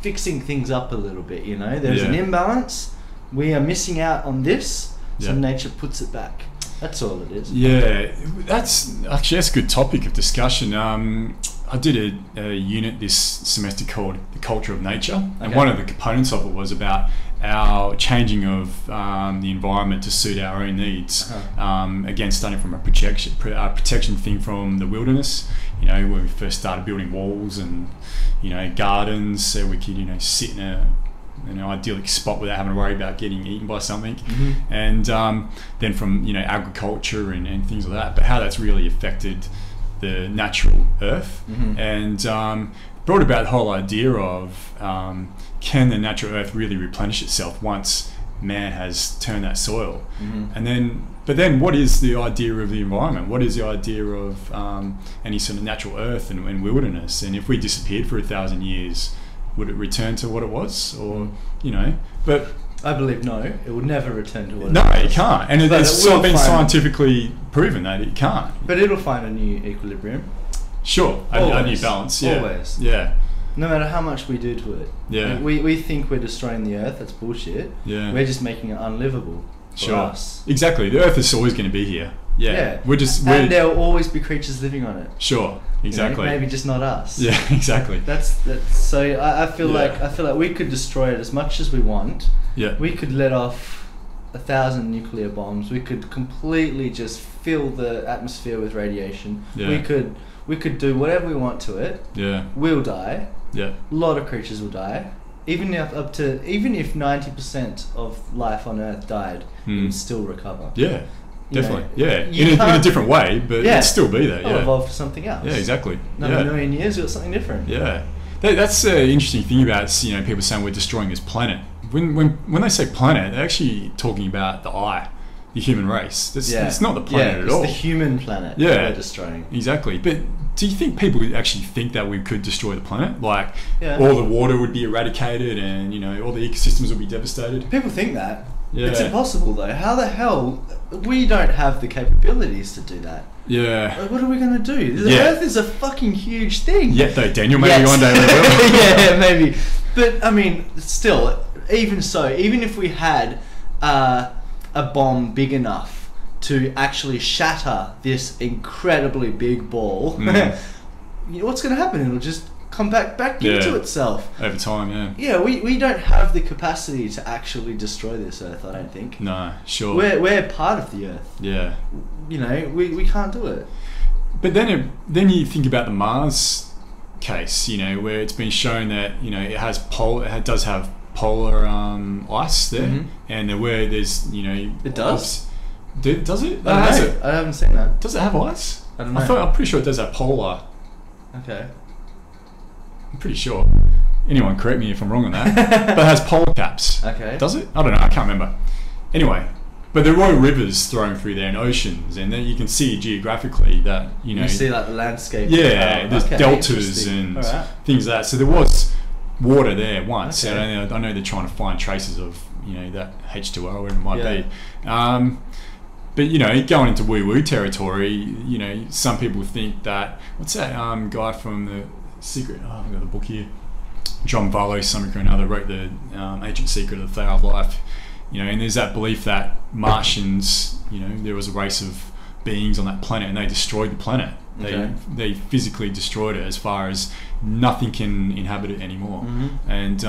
fixing things up a little bit. There's an imbalance. We are missing out on this. So nature puts it back. That's all it is. Yeah. That's a good topic of discussion. I did a unit this semester called The Culture of Nature, and one of the components of it was about our changing of the environment to suit our own needs. Again, starting from a protection thing from the wilderness, when we first started building walls and, gardens so we could, sit in an idyllic spot without having to worry about getting eaten by something. And then from, agriculture and things like that, but how that's really affected the natural earth, and brought about the whole idea of can the natural earth really replenish itself once man has turned that soil, but then what is the idea of the environment? What is the idea of any sort of natural earth and wilderness? And if we disappeared for 1,000 years, would it return to what it was? Or but I believe no, it would never return to what it was. No, it can't. And it's sort of been scientifically proven that it can't. But it'll find a new equilibrium. Sure, a new balance. Yeah. Always. Yeah. No matter how much we do to it. Yeah. We think we're destroying the earth, that's bullshit. Yeah. We're just making it unlivable for us. Exactly. The earth is always going to be here. Yeah. And there will always be creatures living on it. Sure. Exactly. Maybe just not us. Yeah, exactly. That's so I feel like we could destroy it as much as we want. Yeah. We could let off 1,000 nuclear bombs. We could completely just fill the atmosphere with radiation. Yeah. We could do whatever we want to it. Yeah. We'll die. Yeah. A lot of creatures will die. Even if 90% of life on Earth died, it would still recover. Yeah. Definitely, in a different way, but it'd still be there. I'll evolve for something else. Yeah, exactly. Another million years, we've got something different. Yeah, that's the interesting thing about people saying we're destroying this planet. When they say planet, they're actually talking about the the human race. It's not the planet at all. It's the human planet that we're destroying. Exactly, but do you think people would actually think that we could destroy the planet? Like, Yeah. all the water would be eradicated, and all the ecosystems would be devastated. People think that. Yeah. It's impossible though. How the hell we don't have the capabilities to do that? Yeah. Like, what are we gonna do? The Yeah. Earth is a fucking huge thing. Yet though, Daniel, maybe one day we will. Yeah, maybe. But I mean, still, even so, even if we had a bomb big enough to actually shatter this incredibly big ball, what's going to happen? It'll just come back into itself over time. Yeah, we don't have the capacity to actually destroy this Earth, I don't think. No, sure. We're part of the Earth. Yeah. We can't do it. But then you think about the Mars case, where it's been shown that it does have polar ice there, and where there's it does. Does it? I haven't seen that. Does it have ice? I don't know. I'm pretty sure it does have polar. Okay. I'm pretty sure. Anyone correct me if I'm wrong on that. But it has polar caps. Okay. Does it? I don't know. I can't remember. Anyway, but there are rivers flowing through there and oceans, and then you can see geographically that you see like the landscape. Yeah, there's deltas and things like that. So there was water there once. Okay. And I know they're trying to find traces of that H2O, whatever it might be. But going into woo-woo territory, some people think that what's that guy from the Secret? Oh, I've got the book here. John Varlo, something or another, wrote the Ancient Secret of the Flower of Life. And there's that belief that Martians, there was a race of beings on that planet, and they destroyed the planet. They physically destroyed it, as far as nothing can inhabit it anymore. And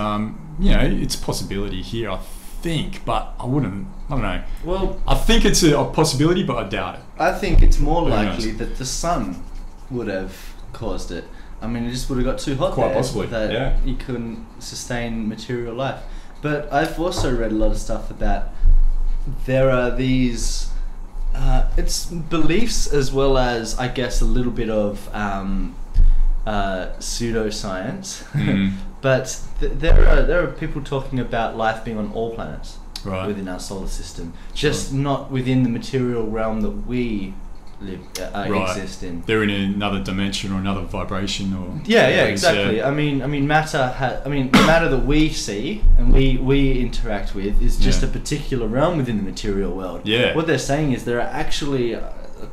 it's a possibility here, I think, but I don't know. Well, I think it's a possibility, but I doubt it. I think it's more likely that the sun would have caused it. I mean, it just would have got too hot. Quite there possibly, that you couldn't sustain material life. But I've also read a lot of stuff about there are these it's beliefs, as well as, I guess, a little bit of pseudoscience. But there are people talking about life being on all planets within our solar system, just not within the material realm that we exist in. They're in another dimension or another vibration, or exactly. I mean, matter matter that we see and we interact with is just a particular realm within the material world. What they're saying is there are actually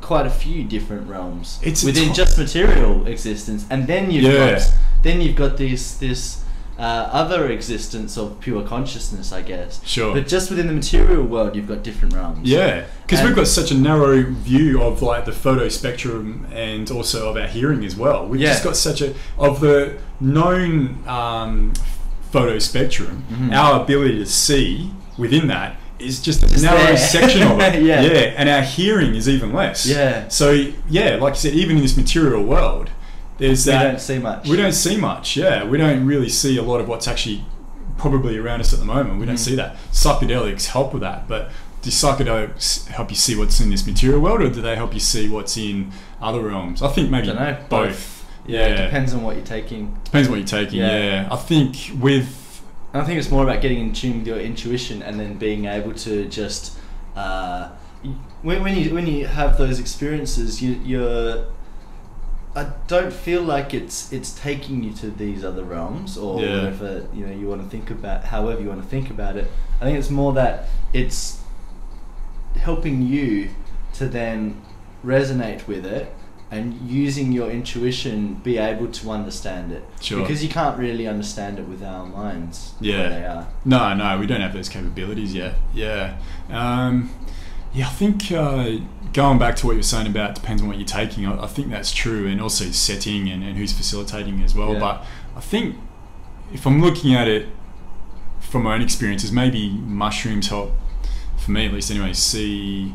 quite a few different realms within just material existence, and then you've got this other existence of pure consciousness, I guess. Sure. But just within the material world, you've got different realms. Yeah, because we've got such a narrow view of like the photo spectrum, and also of our hearing as well. We've just got such of the known photo spectrum, our ability to see within that is just a narrow section of it. And our hearing is even less. So like you said, even in this material world, there's that. We don't see much. We don't see much. We don't really see a lot of what's actually probably around us at the moment. We don't see that. Psychedelics help with that, but do psychedelics help you see what's in this material world, or do they help you see what's in other realms? I think maybe both. It depends on what you're taking. Depends on what you're taking. I think it's more about getting in tune with your intuition, and then being able to just when you have those experiences, I don't feel like it's taking you to these other realms, or whatever you want to think about, however you want to think about it. I think it's more that it's helping you to then resonate with it, and using your intuition be able to understand it. Because you can't really understand it with our minds. Where they are. No, we don't have those capabilities yet. I think going back to what you were saying about depends on what you're taking, I think that's true, and also setting and who's facilitating as well. But I think if I'm looking at it from my own experiences, maybe mushrooms help, for me at least anyway, see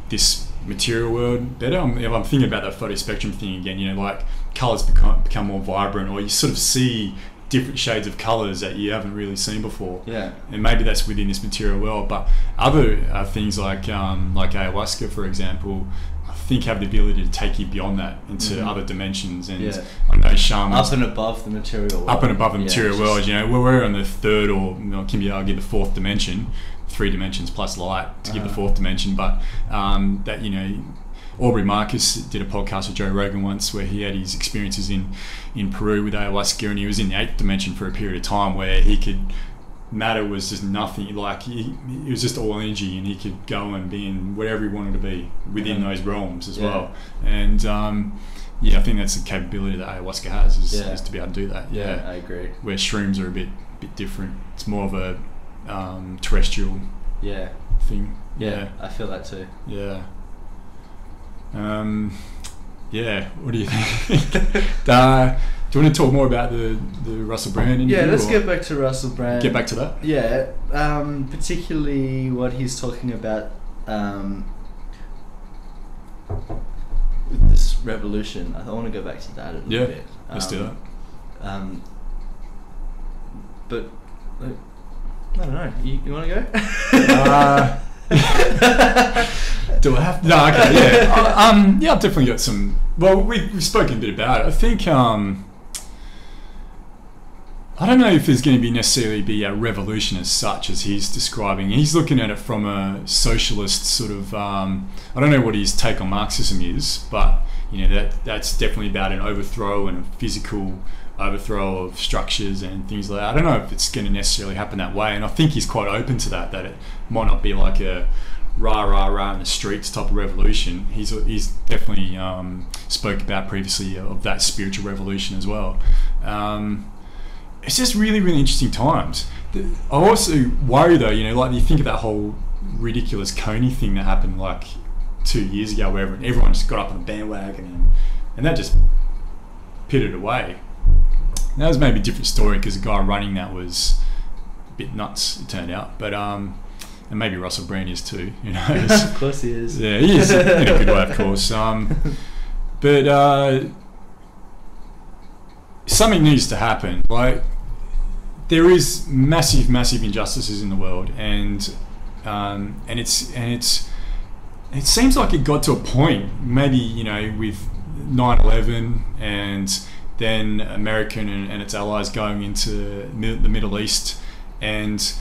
this material world better. If I'm thinking about that photo spectrum thing again, like colours become more vibrant, or you sort of see different shades of colours that you haven't really seen before. And maybe that's within this material world. But other things like ayahuasca, for example, I think have the ability to take you beyond that into other dimensions. And I know shamans up and above the material world. Up and above the material world. We're on the third, or can be argued the fourth dimension, 3 dimensions plus light to give the fourth dimension. But that Aubrey Marcus did a podcast with Joe Rogan once where he had his experiences in Peru with ayahuasca, and he was in the 8th dimension for a period of time where he could, matter was just nothing, like it was just all energy, and he could go and be in whatever he wanted to be within those realms as well. And I think that's the capability that ayahuasca has, is to be able to do that. Yeah, I agree. Where shrooms are a bit different. It's more of a terrestrial thing. Yeah, I feel that too. Yeah. What do you think? Do you want to talk more about the Russell Brand interview? Yeah, let's get back to Russell Brand. Get back to that? Yeah, particularly what he's talking about with this revolution. I want to go back to that a little bit. Let's do that. But I don't know. You want to go? Do I have to? No, okay, yeah. I've definitely got some. Well, we've spoken a bit about it. I think I don't know if there's going to be necessarily be a revolution as such as he's describing. He's looking at it from a socialist sort of. I don't know what his take on Marxism is, but that's definitely about an overthrow and a physical overthrow of structures and things like that. I don't know if it's going to necessarily happen that way, and I think he's quite open to that it might not be like a rah in the streets type of revolution. He's definitely spoke about previously of that spiritual revolution as well. It's just really, really interesting times. I also worry though, like you think of that whole ridiculous Coney thing that happened like 2 years ago where everyone just got up on the bandwagon and that just pitted away. That was maybe a different story because the guy running that was a bit nuts, it turned out. But and maybe Russell Brand is too, who knows? Of course he is. Yeah, he is in a good way, of course. But something needs to happen. Like there is massive injustices in the world, and it seems like it got to a point, maybe with 9/11 and then America and its allies going into the Middle East, and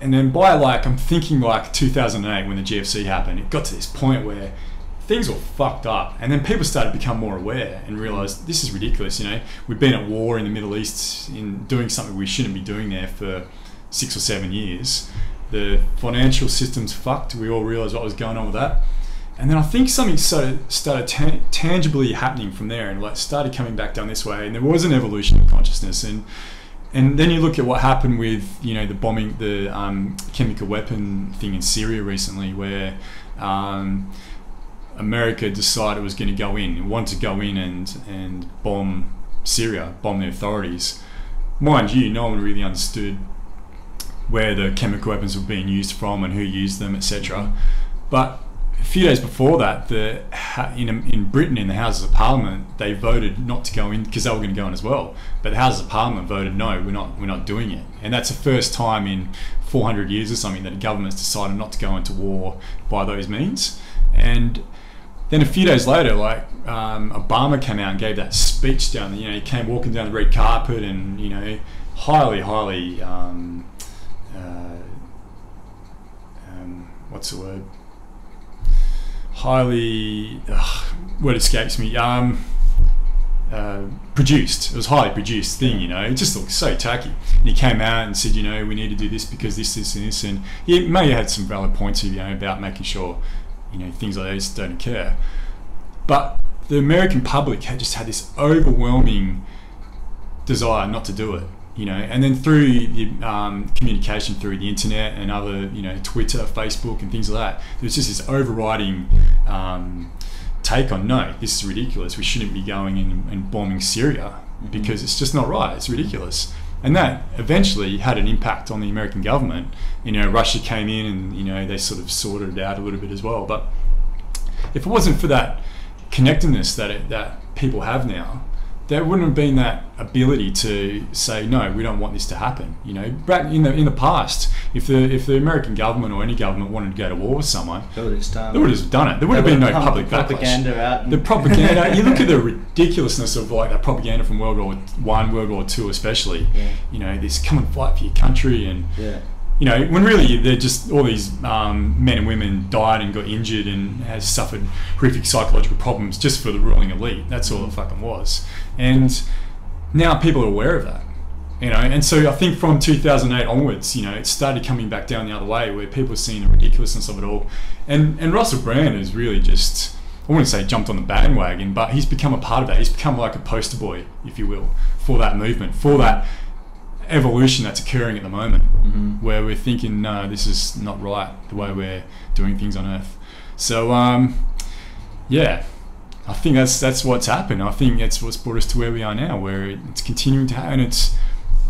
then by I'm thinking 2008 when the GFC happened, it got to this point where things were fucked up, and then people started to become more aware and realised this is ridiculous. We've been at war in the Middle East, in doing something we shouldn't be doing there for 6 or 7 years. The financial system's fucked. We all realised what was going on with that, and then I think something started tangibly happening from there, and started coming back down this way, and there was an evolution of consciousness, and then you look at what happened with the bombing, the chemical weapon thing in Syria recently, where America decided it was going to go in. It wanted to go in and bomb Syria, bomb the authorities. Mind you, no one really understood where the chemical weapons were being used from and who used them, etc. But a few days before that, in Britain, in the Houses of Parliament, they voted not to go in because they were going to go in as well. But the Houses of Parliament voted no, we're not doing it. And that's the first time in 400 years or something that a government's decided not to go into war by those means. And then a few days later, Obama came out and gave that speech down there. He came walking down the red carpet and highly what's the word? Highly, word escapes me. Produced. It was a highly produced thing. It just looked so tacky. And he came out and said, we need to do this because this, and this, and he may have had some valid points, about making sure, things like those don't occur. But the American public had this overwhelming desire not to do it. And then through the communication through the internet and other, Twitter, Facebook, and things like that, there was just this overriding take on, no, this is ridiculous. We shouldn't be going in and bombing Syria because it's just not right. It's ridiculous. And that eventually had an impact on the American government. Russia came in and, they sort of sorted it out a little bit as well. But if it wasn't for that connectedness that people have now, there wouldn't have been that ability to say, no, we don't want this to happen. Back in the past, if the American government or any government wanted to go to war with someone, they would have just done it. There would have been no public backlash. Propaganda out. The propaganda. You look at the ridiculousness of that propaganda from World War I, World War II, especially. Yeah. This come and fight for your country, and you know, when really they're just all these men and women died and got injured and has suffered horrific psychological problems just for the ruling elite. That's all it fucking was. And now people are aware of that, you know. And so I think from 2008 onwards, you know, it started coming back down the other way where people are seeing the ridiculousness of it all. And Russell Brand has really just, I wouldn't say jumped on the bandwagon, but he's become a part of that. He's become like a poster boy, if you will, for that movement, for that evolution that's occurring at the moment, where we're thinking, no, this is not right, the way we're doing things on Earth. So yeah, I think that's what's happened. I think that's what's brought us to where we are now, where it's continuing to happen. It's,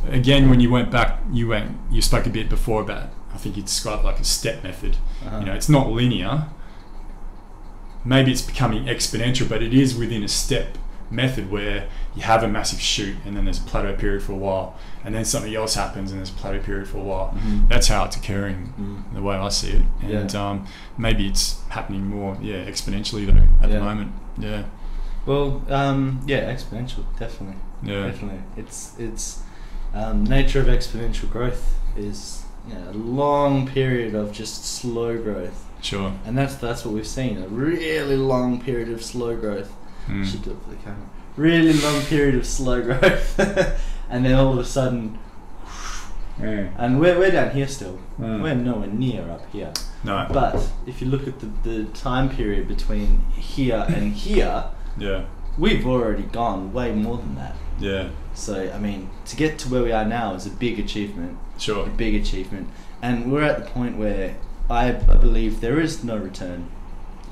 again, when you went back, you spoke a bit before about, I think you described like a step method. You know, it's not linear. Maybe it's becoming exponential, but it is within a step method where you have a massive shoot and then there's a plateau period for a while, and then something else happens and there's a plateau period for a while. That's how it's occurring, the way I see it. And maybe it's happening more exponentially though at the moment. Well, exponential, definitely. Definitely. It's nature of exponential growth is, you know, a long period of just slow growth. Sure. And that's what we've seen, a really long period of slow growth. Should do it for the camera. Really long period of slow growth, and then all of a sudden, and we're down here still. We're nowhere near up here. No. But if you look at the time period between here and here, we've already gone way more than that. Yeah. So I mean, to get to where we are now is a big achievement. Sure. A big achievement, and we're at the point where I believe there is no return.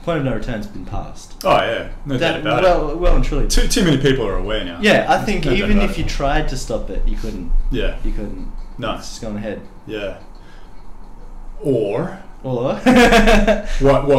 Point of no return's been passed. Oh yeah, no doubt about it. Well and truly. Too many people are aware now. Yeah, I think even if you tried to stop it, you couldn't. Yeah. You couldn't. No. It's just gone ahead. Yeah. Or what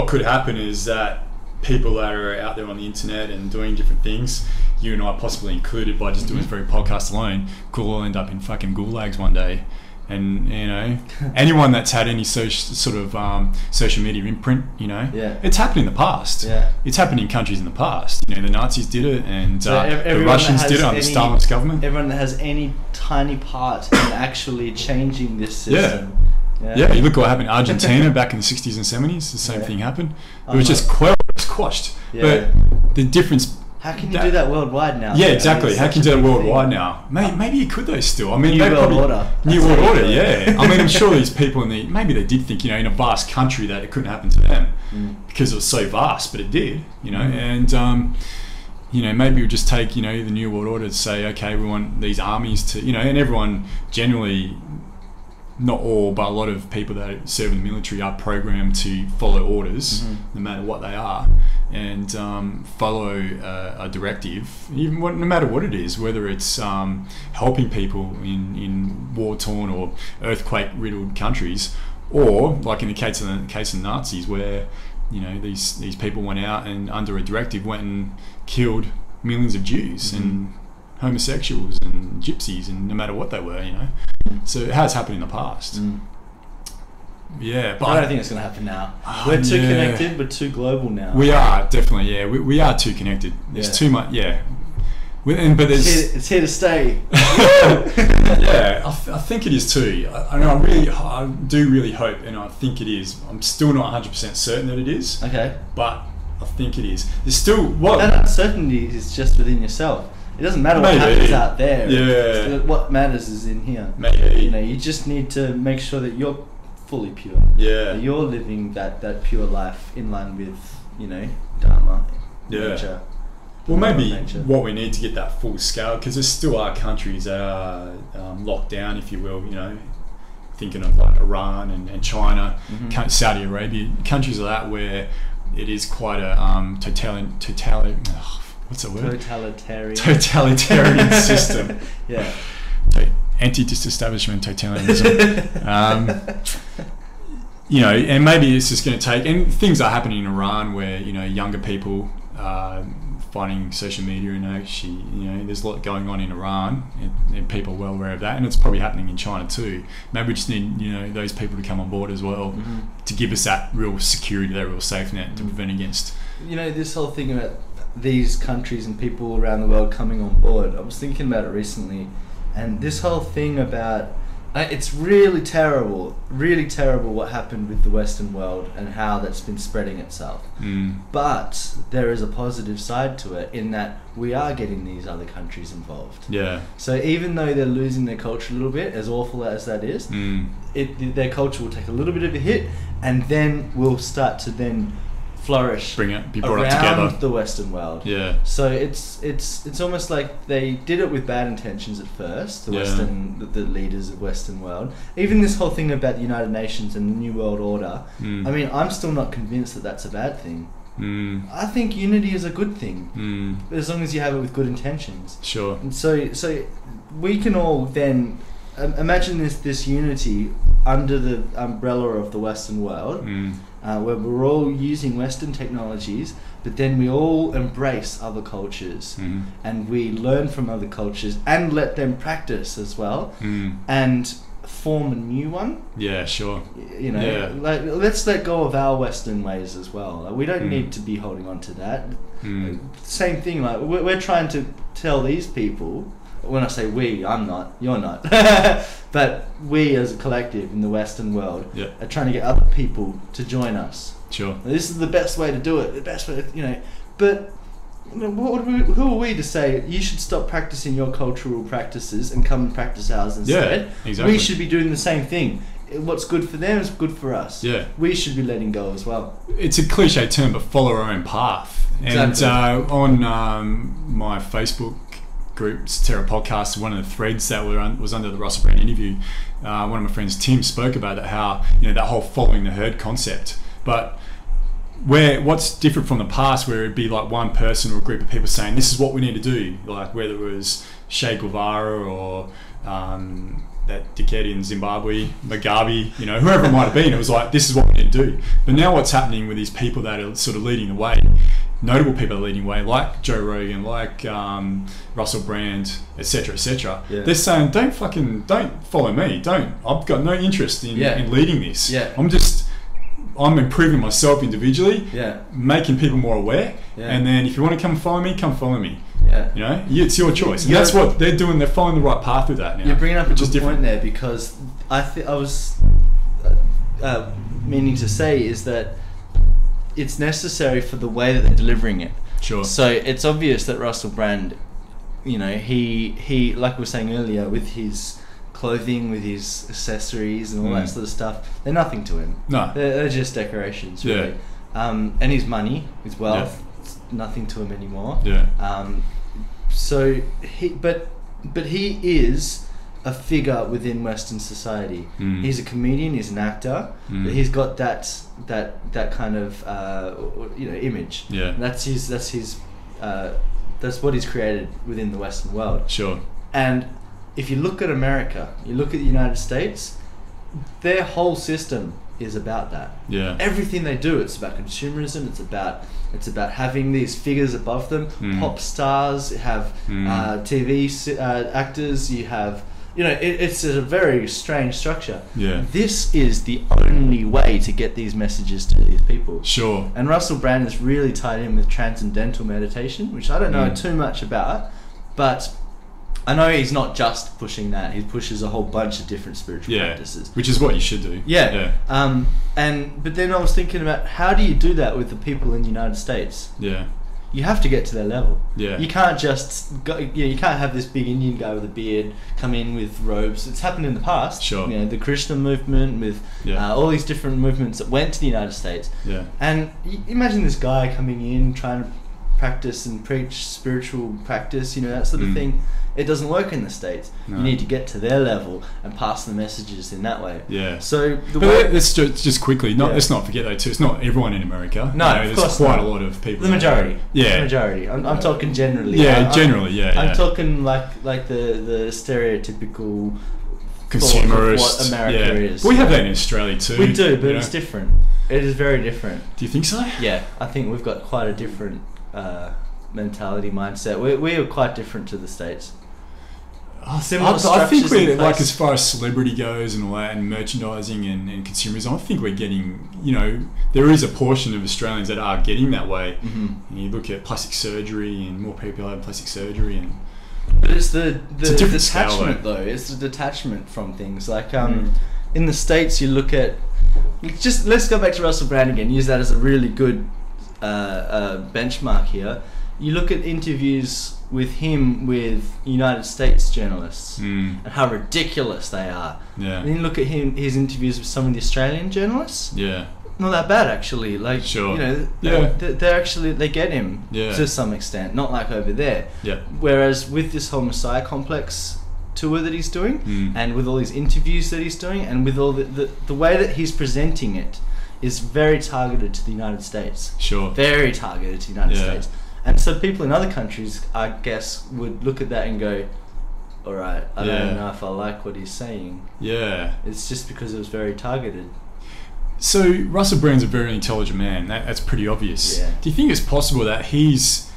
could happen is that people that are out there on the internet and doing different things, you and I possibly included, by just doing this very podcast alone, could all end up in fucking gulags one day. And, you know, anyone that's had any social media imprint, you know, it's happened in the past. It's happened in countries in the past. You know, the Nazis did it, and the Russians did it under Stalin's government. Everyone that has any tiny part in actually changing this system. Yeah, you look at what happened in Argentina back in the 60s and 70s. The same thing happened. It was just quashed. But the difference... How can you do that worldwide now? Yeah, exactly. How can you do that worldwide now? Maybe you could though still. I mean, New World Order. New World Order, yeah. I mean, I'm sure these people maybe they did think, you know, in a vast country that it couldn't happen to them because it was so vast, but it did, you know. And, you know, maybe we just take, you know, the New World Order to say, okay, we want these armies to, you know, and everyone generally, not all, but a lot of people that serve in the military are programmed to follow orders, no matter what they are, and follow a directive, even no matter what it is, whether it's helping people in war-torn or earthquake-riddled countries, or like in the case of Nazis, where, you know, these people went out and under a directive went and killed millions of Jews and homosexuals and gypsies, and no matter what they were, you know. So it has happened in the past. Yeah, but I don't think it's going to happen now. We're too connected, but too global now. We are, definitely, yeah. We are too connected. There's too much, but there's... It's here to stay. Yeah, I think it is too. I do really hope, and I think it is. I'm still not 100% certain that it is. Okay. But I think it is. There's still... That uncertainty is just within yourself. It doesn't matter what happens out there. Yeah. What matters is in here. Maybe. You know, you just need to make sure that you're fully pure. Yeah. That you're living that pure life in line with, you know, Dharma, nature. Well, maybe what we need to get that full scale, because there still are countries that are locked down, if you will, you know, thinking of like Iran and China, Saudi Arabia, countries like that where it is quite a totalitarian system. Yeah. Anti-disestablishment totalitarianism. You know, and maybe it's just going to take, and things are happening in Iran where, you know, younger people finding social media, and actually, you know, there's a lot going on in Iran, and people are well aware of that, and it's probably happening in China too. Maybe we just need, you know, those people to come on board as well, to give us that real security, that real safe net to prevent against. You know, this whole thing about these countries and people around the world coming on board, I was thinking about it recently, and this whole thing about It's really terrible what happened with the Western world and how that's been spreading itself. But there is a positive side to it in that we are getting these other countries involved. Yeah. So even though they're losing their culture a little bit, as awful as that is, their culture will take a little bit of a hit, and then will start to then flourish, be brought around up together. The Western world. Yeah. So it's almost like they did it with bad intentions at first. The leaders of Western world. Even this whole thing about the United Nations and the New World Order. I mean, I'm still not convinced that that's a bad thing. I think unity is a good thing, as long as you have it with good intentions. Sure. And so we can all then imagine this unity under the umbrella of the Western world. Where we're all using Western technologies, but then we all embrace other cultures, and we learn from other cultures and let them practice as well, and form a new one. Yeah, sure. You know, like, let's let go of our Western ways as well. Like, we don't need to be holding on to that. Same thing. Like we're trying to tell these people. When I say we, I'm not, you're not. But we as a collective in the Western world are trying to get other people to join us. Sure. This is the best way to do it, the best way to, but who are we to say you should stop practicing your cultural practices and come and practice ours instead? Yeah, exactly. We should be doing the same thing. What's good for them is good for us. Yeah. We should be letting go as well. It's a cliche term, but follow our own path. Exactly. And on my Facebook group, Statera podcast, one of the threads that was under the Russell Brand interview, one of my friends, Tim, spoke about it, how that whole following the herd concept. But what's different from the past, where it'd be like one person or a group of people saying this is what we need to do, like whether it was Che Guevara or that dickhead in Zimbabwe, Mugabe, whoever it might have been, it was like this is what we need to do. But now what's happening with these people that are sort of leading the way, notable people are leading the way, like Joe Rogan, like Russell Brand, etc., etc. Yeah. They're saying, don't follow me. I've got no interest in leading this. Yeah. I'm improving myself individually, making people more aware, and then if you want to come follow me, come follow me. Yeah. It's your choice. And that's what they're doing. They're following the right path with that now. You're bringing up a good point there, because I was meaning to say is that it's necessary for the way that they're delivering it. Sure. So it's obvious that Russell Brand, he like we were saying earlier, with his clothing, with his accessories and all that sort of stuff, they're nothing to him. No. They're just decorations, really. Yeah. And his money, his wealth, it's nothing to him anymore. Yeah. So he is a figure within Western society. He's a comedian, he's an actor, but he's got that kind of image. Yeah. That's what he's created within the Western world. Sure. And if you look at America, you look at the United States, their whole system is about that. Yeah. Everything they do, it's about consumerism. It's about having these figures above them. Pop stars have TV actors. You have. It's a very strange structure. Yeah. This is the only way to get these messages to these people. Sure. And Russell Brand is really tied in with transcendental meditation, which I don't know too much about, but I know he's not just pushing that. He pushes a whole bunch of different spiritual practices. Which is what you should do. Yeah. But then I was thinking about, how do you do that with the people in the United States? Yeah. You have to get to their level. Yeah. You can't just go, you can't have this big Indian guy with a beard come in with robes. It's happened in the past. Sure. The Krishna movement with all these different movements that went to the United States. Yeah. And imagine this guy coming in trying to practice and preach spiritual practice, that sort of thing. It doesn't work in the States. No. You need to get to their level and pass the messages in that way. Yeah. So let's just quickly, let's not forget though too, it's not everyone in America. No, of course there's quite a lot of people. The majority. Yeah. The majority. I'm talking generally. Yeah, generally, I'm talking like the stereotypical consumerist what America is. But we have that in Australia too. We do, but it's different. It is very different. Do you think so? Yeah, I think we've got quite a different mentality, mindset. We are quite different to the States. I think we're, like, as far as celebrity goes and all that, and merchandising and consumerism, I think we're getting, there is a portion of Australians that are getting that way. And you look at plastic surgery, and more people have plastic surgery, and But it's the a different scale, detachment though. It's the detachment from things. Like in the States, you look at let's go back to Russell Brand again. Use that as a really good benchmark here. You look at interviews with him with United States journalists and how ridiculous they are. Yeah. And then you look at his interviews with some of the Australian journalists. Yeah. Not that bad actually. Like sure. They're actually they get him to some extent. Not like over there. Yeah. Whereas with this whole Messiah Complex tour that he's doing, and with all these interviews that he's doing, and with all the way that he's presenting it is very targeted to the United States. Sure. Very targeted to the United States. And so people in other countries, I guess, would look at that and go, all right, I don't know if I like what he's saying. Yeah. It's just because it was very targeted. So Russell Brand's a very intelligent man. That's pretty obvious. Yeah. Do you think it's possible that he's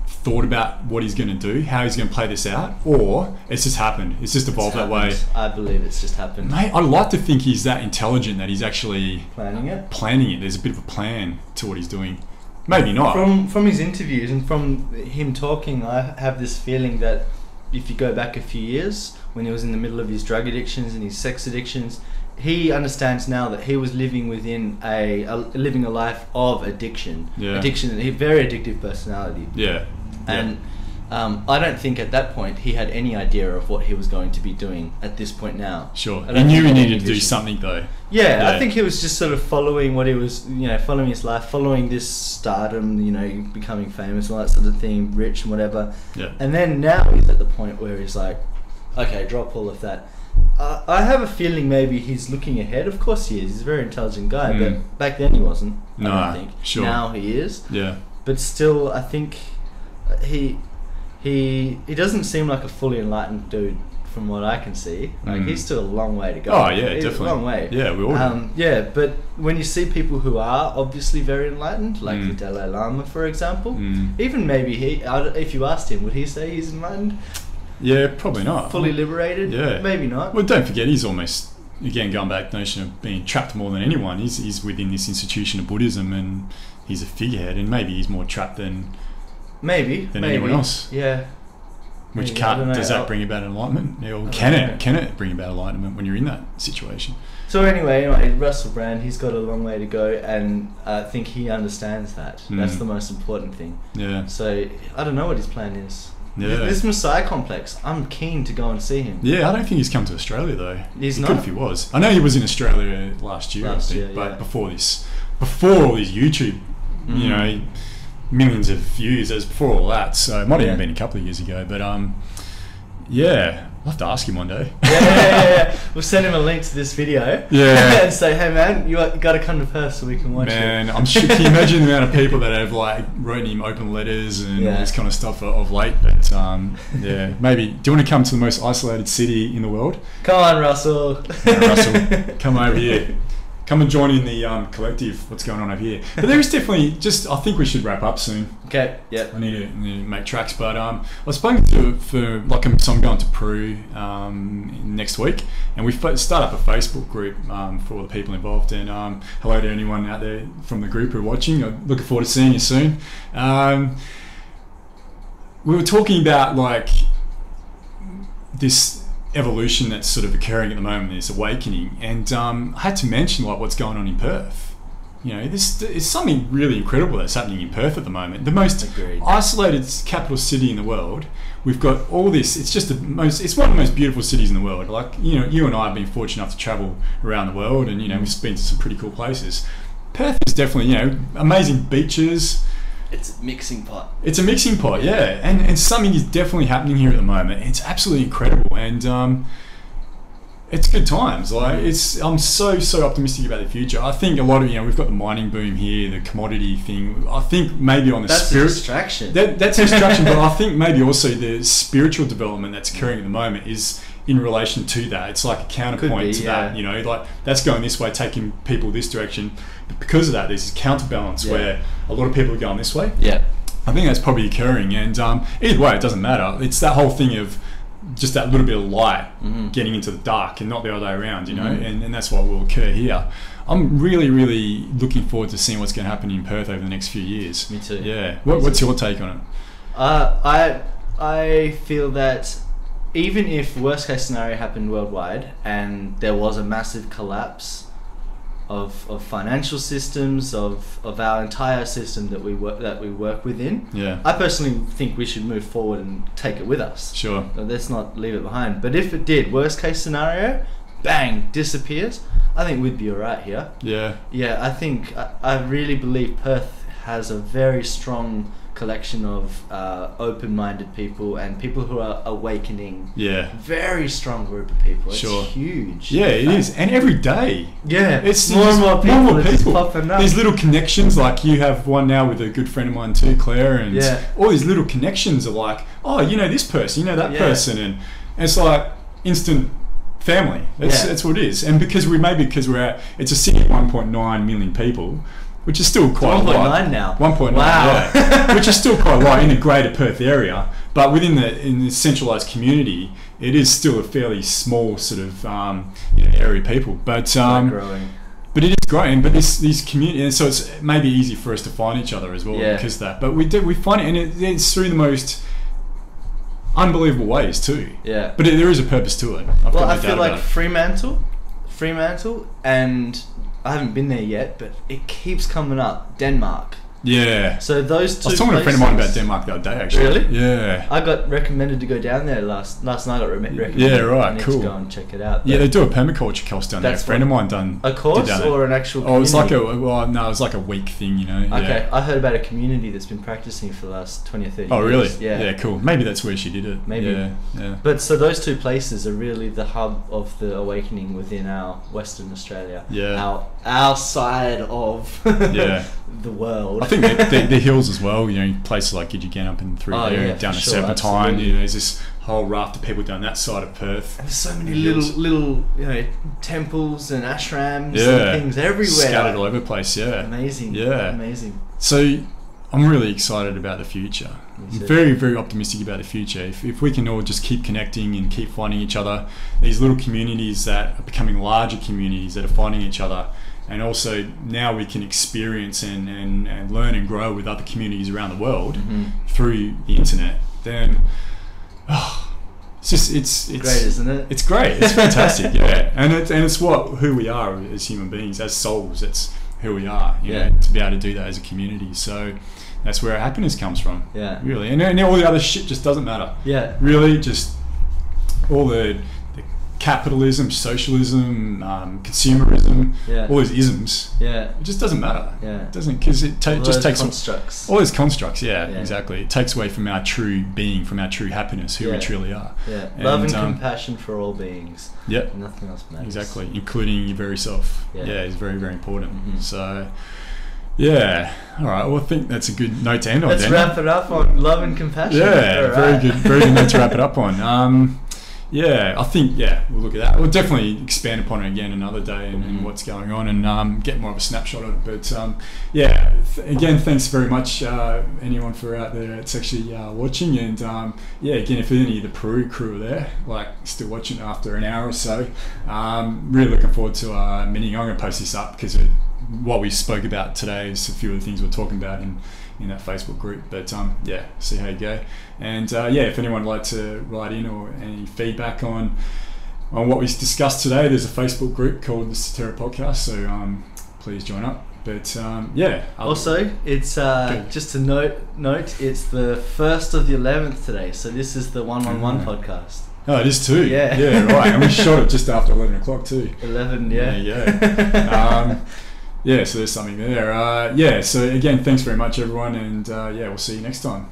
thought about what he's going to do, how he's going to play this out, or it's just happened? It's just evolved that way. I believe it's just happened. Mate, I'd like to think he's that intelligent that he's actually planning it. There's a bit of a plan to what he's doing. Maybe not. From his interviews and from him talking, I have this feeling that if you go back a few years, when he was in the middle of his drug addictions and his sex addictions, he understands now that he was living within living a life of addiction. Yeah. Addiction, a very addictive personality. Yeah. And I don't think at that point he had any idea of what he was going to be doing at this point now. Sure. He knew he needed to do something though. Yeah, I think he was just sort of following what he was, following his life, following this stardom, becoming famous, all that sort of thing, rich and whatever. Yeah. And then now he's at the point where he's like, okay, drop all of that. I have a feeling maybe he's looking ahead. Of course he is. He's a very intelligent guy, but back then he wasn't. No, I don't think. sure. Now he is. Yeah. But still, I think he doesn't seem like a fully enlightened dude from what I can see. Like he's still a long way to go. Oh yeah, he's definitely. A long way. Yeah, we all do. But when you see people who are obviously very enlightened, like the Dalai Lama, for example, even maybe if you asked him, would he say he's enlightened? Yeah, probably not. Fully liberated? Yeah. Maybe not. Well, don't forget, he's almost, again, going back to the notion of being trapped more than anyone. He's within this institution of Buddhism and he's a figurehead, and maybe he's more trapped than anyone else. Yeah. Which does that bring about enlightenment? Or can it bring about enlightenment when you're in that situation? So anyway, Russell Brand, he's got a long way to go, and I think he understands that. That's the most important thing. Yeah. So I don't know what his plan is. Yeah. This Messiah Complex, I'm keen to go and see him. Yeah, I don't think he's come to Australia though. He's not? Good if he was. I know he was in Australia last year, but before all these YouTube, millions of views, as before all that, so it might have even been a couple of years ago, but I'll have to ask him one day. Yeah. We'll send him a link to this video. Yeah. And say, hey man, you got to come to Perth so we can watch it. Man, I'm sure. Can you imagine the amount of people that have written him open letters and all this kind of stuff of late? But maybe. Do you want to come to the most isolated city in the world? Come on, Russell. Russell, come over here. Come and join in the collective. What's going on over here? But there is definitely I think we should wrap up soon. Okay. Yeah. I need to make tracks, but I was spoken to so I'm going to Peru next week, and we start up a Facebook group for all the people involved. And hello to anyone out there from the group who are watching. I'm looking forward to seeing you soon. We were talking about this evolution that's sort of occurring at the moment, this awakening, and I had to mention what's going on in Perth. This is something really incredible that's happening in Perth at the moment. The most isolated capital city in the world. We've got all this. It's just it's one of the most beautiful cities in the world. You and I have been fortunate enough to travel around the world, and we've been to some pretty cool places. Perth is definitely amazing beaches. It's a mixing pot. It's a mixing pot, yeah. And something is definitely happening here at the moment. It's absolutely incredible, and it's good times. I'm so optimistic about the future. I think a lot of we've got the mining boom here, the commodity thing. I think maybe on the that's a distraction. That's a distraction, but I think maybe also the spiritual development that's occurring at the moment is in relation to that. It's like a counterpoint to that. That's going this way, taking people this direction. But because of that, there's this counterbalance where a lot of people are going this way. Yeah, I think that's probably occurring, and either way, it doesn't matter. It's that whole thing of just that little bit of light getting into the dark, and not the other way around, and that's what will occur here. I'm really, really looking forward to seeing what's going to happen in Perth over the next few years. Me too. Yeah. What's your take on it? I feel that even if worst case scenario happened worldwide and there was a massive collapse of financial systems, of our entire system that we work within, I personally think we should move forward and take it with us. Sure. Let's not leave it behind. But if it did, worst case scenario, bang, disappears, I think we'd be alright here. Yeah, I think I really believe Perth has a very strong collection of open-minded people and people who are awakening. Very strong group of people. It's huge. It is, and every day. It's more and more people popping up. These little connections, like you have one now with a good friend of mine too, Claire, and all these little connections are like, oh, you know this person, you know that person, and it's like instant family. That's what it is. And because we're it's a city of 1.9 million people, which is still quite a lot. 1.9 now. 1.9, wow. Which is still quite a lot in the greater Perth area. But within the centralised community, it is still a fairly small sort of area of people. But growing. But it is growing. But these community, and so it's maybe easy for us to find each other as well because of that. But we find it, and it's through the most unbelievable ways too. But there is a purpose to it. I feel like Fremantle, and I haven't been there yet, but it keeps coming up. Denmark. So those two. I was talking to a friend of mine about Denmark the other day, actually. Really? Yeah. I got recommended to go down there last night. I got recommended. Yeah, right. I need cool. to go and check it out. Yeah, they do a permaculture course down there. A friend of mine done a course or an actual. Community? Oh, it's like it was like a week thing, you know. Okay, I heard about a community that's been practicing for the last 20 or 30 years. Oh, really? Yeah. Yeah, cool. Maybe that's where she did it. Maybe. Yeah. But so those two places are really the hub of the awakening within our Western Australia. Our side of the world. I think the hills as well, you know, places like Gidgegannup and through there, down to Serpentine, you know, there's this whole raft of people down that side of Perth. And there's so many little you know, temples and ashrams and things everywhere. Scattered all over the place, Amazing. Amazing. So I'm really excited about the future. I'm very, very optimistic about the future. If we can all just keep connecting and keep finding each other, these little communities that are becoming larger communities that are finding each other, and also now we can experience and learn and grow with other communities around the world through the internet, then it's great, isn't it? It's great. It's fantastic. And it's who we are as human beings, as souls. It's who we are, you know, to be able to do that as a community. So that's where our happiness comes from. Really. And all the other shit just doesn't matter. Really, just all the capitalism, socialism, consumerism, all those isms. It just doesn't matter. It doesn't, because it just takes constructs. All those constructs. Exactly. It takes away from our true being, from our true happiness, who we truly are. Love and compassion for all beings. Nothing else matters. Exactly, including your very self. Is very, very important. So. Yeah. All right. Well, I think that's a good note to end on. Let's wrap it up on love and compassion. Very good note to wrap it up on. I think we'll look at that. We'll definitely expand upon it again another day and what's going on and get more of a snapshot of it. But again, thanks very much anyone for out there that's actually watching. And again, if any of the Peru crew are there, like still watching after an hour or so, really looking forward to meeting. I'm going to post this up because what we spoke about today is a few of the things we're talking about in that Facebook group. But see how you go. And if anyone would like to write in or any feedback on what we discussed today, there's a Facebook group called the Statera Podcast, so please join up. But also it's just to note it's the 1st of the 11th today, so this is the 111 podcast. Oh, it is too. Yeah, right. And we shot it just after 11 o'clock too. 11, so there's something there. So again, thanks very much everyone, and we'll see you next time.